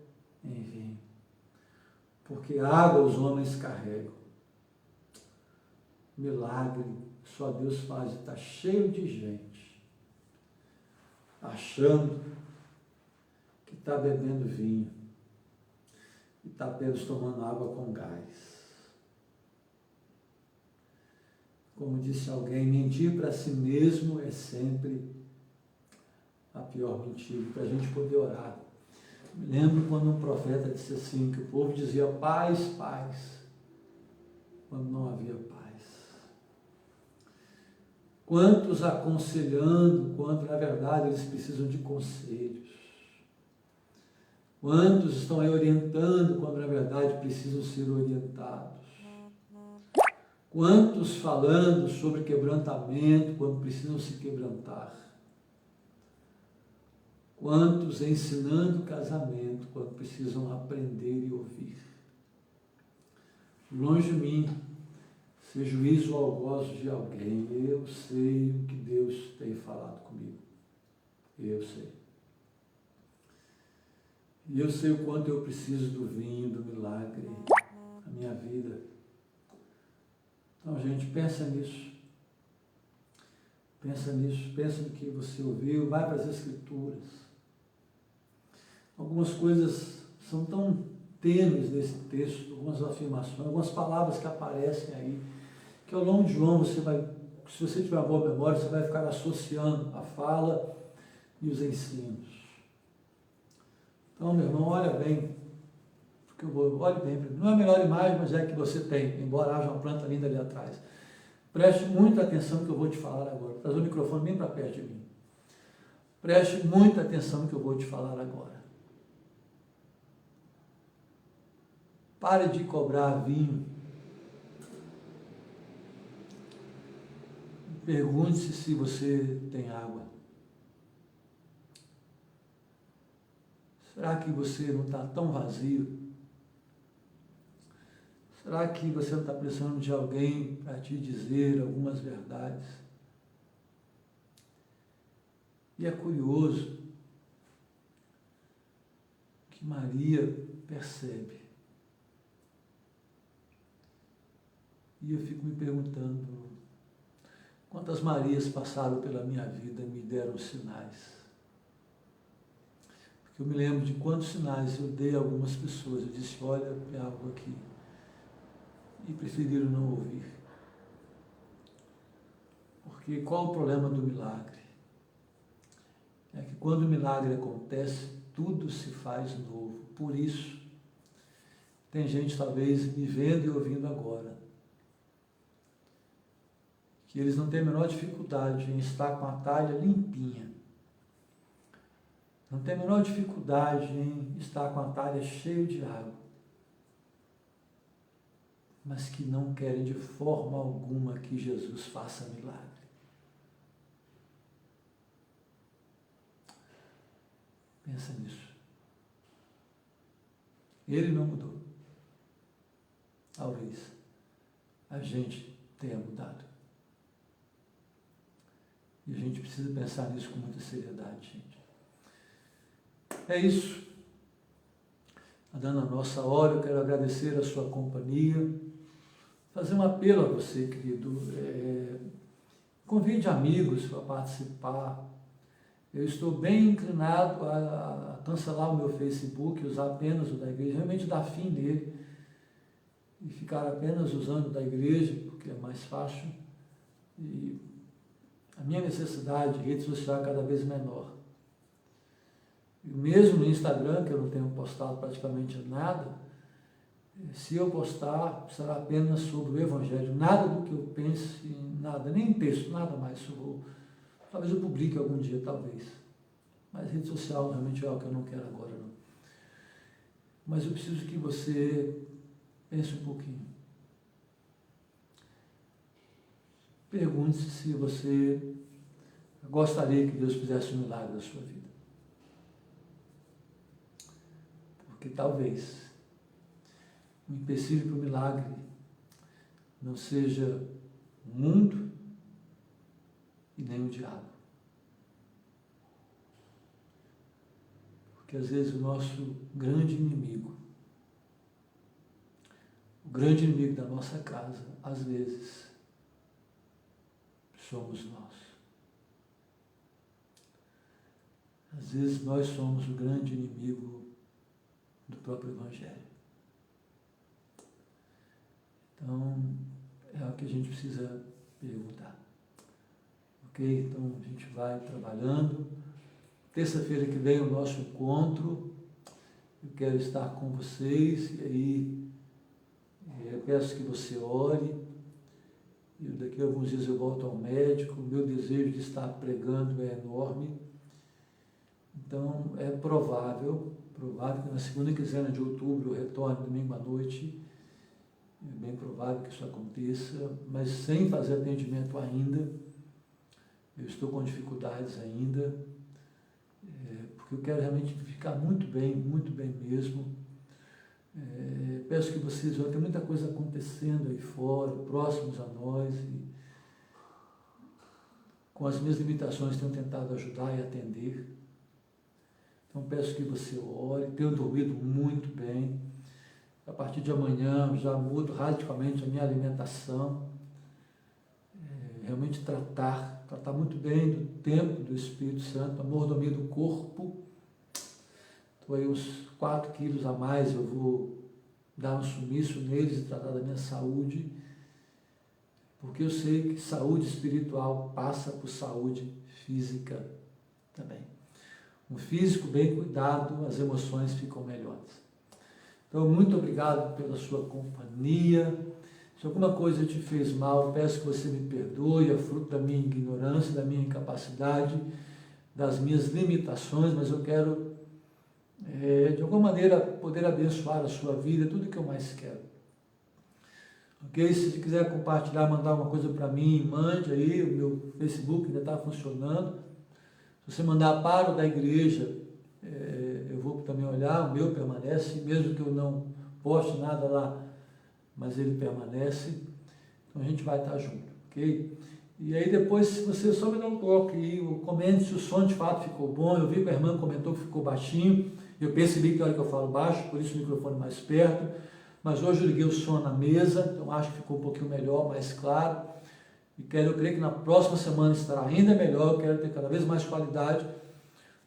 em vinho, porque água os homens carregam, milagre só Deus faz. Está cheio de gente achando que está bebendo vinho e está apenas tomando água com gás. Como disse alguém, mentir para si mesmo é sempre a pior mentira, para a gente poder orar. Me lembro quando um profeta disse assim, que o povo dizia paz, paz, quando não havia paz. Quantos aconselhando, quando na verdade eles precisam de conselhos. Quantos estão aí orientando, quando na verdade precisam ser orientados. Quantos falando sobre quebrantamento, quando precisam se quebrantar. Quantos ensinando casamento, quando precisam aprender e ouvir. Longe de mim ser juízo ao gozo de alguém. Eu sei o que Deus tem falado comigo. Eu sei. E eu sei o quanto eu preciso do vinho, do milagre, na minha vida. Então, gente, pensa nisso. Pensa nisso, pensa no que você ouviu, vai para as Escrituras. Algumas coisas são tão tênues nesse texto, algumas afirmações, algumas palavras que aparecem aí, que ao longo de João você vai, se você tiver uma boa memória, você vai ficar associando a fala e os ensinos. Então, meu irmão, olha bem, porque olhe bem, não é a melhor imagem, mas é a que você tem, embora haja uma planta linda ali atrás. Preste muita atenção no que eu vou te falar agora. Traz o microfone bem para perto de mim. Preste muita atenção no que eu vou te falar agora. Pare de cobrar vinho. Pergunte-se se você tem água. Será que você não está tão vazio? Será que você não está precisando de alguém para te dizer algumas verdades? E é curioso que Maria percebe. E eu fico me perguntando, quantas Marias passaram pela minha vida e me deram sinais? Porque eu me lembro de quantos sinais eu dei a algumas pessoas. Eu disse, olha, tem algo aqui. E preferiram não ouvir. Porque qual o problema do milagre? É que quando o milagre acontece, tudo se faz novo. Por isso, tem gente talvez me vendo e ouvindo agora, que eles não têm a menor dificuldade em estar com a talha limpinha. Não tem a menor dificuldade em estar com a talha cheia de água. Mas que não querem de forma alguma que Jesus faça milagre. Pensa nisso. Ele não mudou. Talvez a gente tenha mudado. E a gente precisa pensar nisso com muita seriedade, gente. É isso. Dando a nossa hora, eu quero agradecer a sua companhia. Fazer um apelo a você, querido. Convide amigos para participar. Eu estou bem inclinado a cancelar o meu Facebook, usar apenas o da igreja, realmente dar fim nele e ficar apenas usando o da igreja, porque é mais fácil. E a minha necessidade de rede social é cada vez menor. E mesmo no Instagram, que eu não tenho postado praticamente nada, se eu postar, será apenas sobre o Evangelho, nada do que eu pense, nada, nem texto, nada mais sobre. Talvez eu publique algum dia, talvez. Mas rede social realmente é algo que eu não quero agora, não. Mas eu preciso que você pense um pouquinho. Pergunte-se se você gostaria que Deus fizesse um milagre na sua vida. Porque talvez o empecilho para o milagre não seja o mundo e nem o diabo. Porque às vezes o nosso grande inimigo, o grande inimigo da nossa casa, às vezes, somos nós. Às vezes nós somos o grande inimigo do próprio Evangelho. Então, é o que a gente precisa perguntar. Ok? Então, a gente vai trabalhando. Terça-feira que vem o nosso encontro. Eu quero estar com vocês. E aí, eu peço que você ore. E daqui a alguns dias eu volto ao médico. O meu desejo de estar pregando é enorme. Então, é provável que na segunda quinzena de outubro eu retorne domingo à noite. É bem provável que isso aconteça, mas sem fazer atendimento ainda. Eu estou com dificuldades ainda, porque eu quero realmente ficar muito bem mesmo. Peço que vocês vejam, tem muita coisa acontecendo aí fora, próximos a nós, e com as minhas limitações tenho tentado ajudar e atender. Então peço que você ore, tenho dormido muito bem. A partir de amanhã já mudo radicalmente a minha alimentação, realmente tratar muito bem do templo do Espírito Santo, a mordomia do corpo. Estou aí uns 4 quilos a mais, eu vou dar um sumiço neles e tratar da minha saúde, porque eu sei que saúde espiritual passa por saúde física também. Um físico bem cuidado, as emoções ficam melhores. Então, muito obrigado pela sua companhia. Se alguma coisa te fez mal, peço que você me perdoe, é fruto da minha ignorância, da minha incapacidade, das minhas limitações, mas eu quero de alguma maneira poder abençoar a sua vida, tudo que eu mais quero. Ok? Se você quiser compartilhar, mandar alguma coisa para mim, mande aí, o meu Facebook ainda está funcionando. Se você mandar para o da igreja, eu vou também olhar, o meu permanece, mesmo que eu não poste nada lá, mas ele permanece. Então a gente vai estar junto, ok? E aí depois, se você só me dá um toque e comente se o som de fato ficou bom. Eu vi que a irmã comentou que ficou baixinho, eu percebi que na hora que eu falo baixo, por isso o microfone mais perto, mas hoje eu liguei o som na mesa, então acho que ficou um pouquinho melhor, mais claro, e eu creio que na próxima semana estará ainda melhor. Eu quero ter cada vez mais qualidade,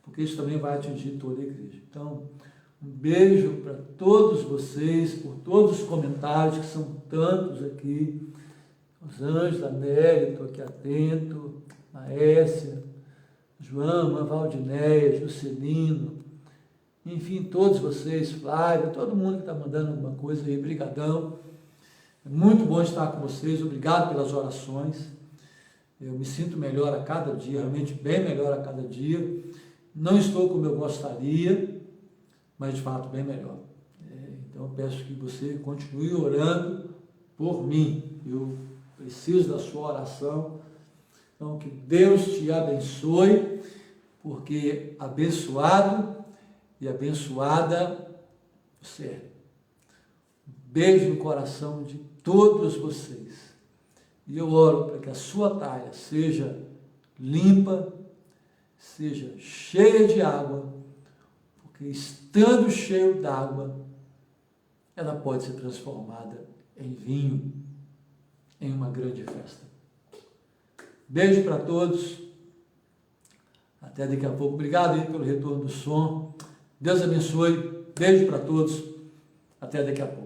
porque isso também vai atingir toda a igreja. Então, um beijo para todos vocês, por todos os comentários, que são tantos aqui. Os anjos, a Nélia, estou aqui atento, a Écia, João, a Valdinéia, Juscelino, enfim, todos vocês, Flávia, todo mundo que está mandando alguma coisa aí, brigadão. É muito bom estar com vocês, obrigado pelas orações. Eu me sinto melhor a cada dia, realmente bem melhor a cada dia. Não estou como eu gostaria, mas de fato bem melhor. Então eu peço que você continue orando por mim. Eu preciso da sua oração. Então que Deus te abençoe, porque abençoado e abençoada você é. Beijo no coração de todos vocês. E eu oro para que a sua talha seja limpa, seja cheia de água, porque estando cheio d'água, ela pode ser transformada em vinho, em uma grande festa. Beijo para todos. Até daqui a pouco. Obrigado aí pelo retorno do som. Deus abençoe. Beijo para todos. Até daqui a pouco.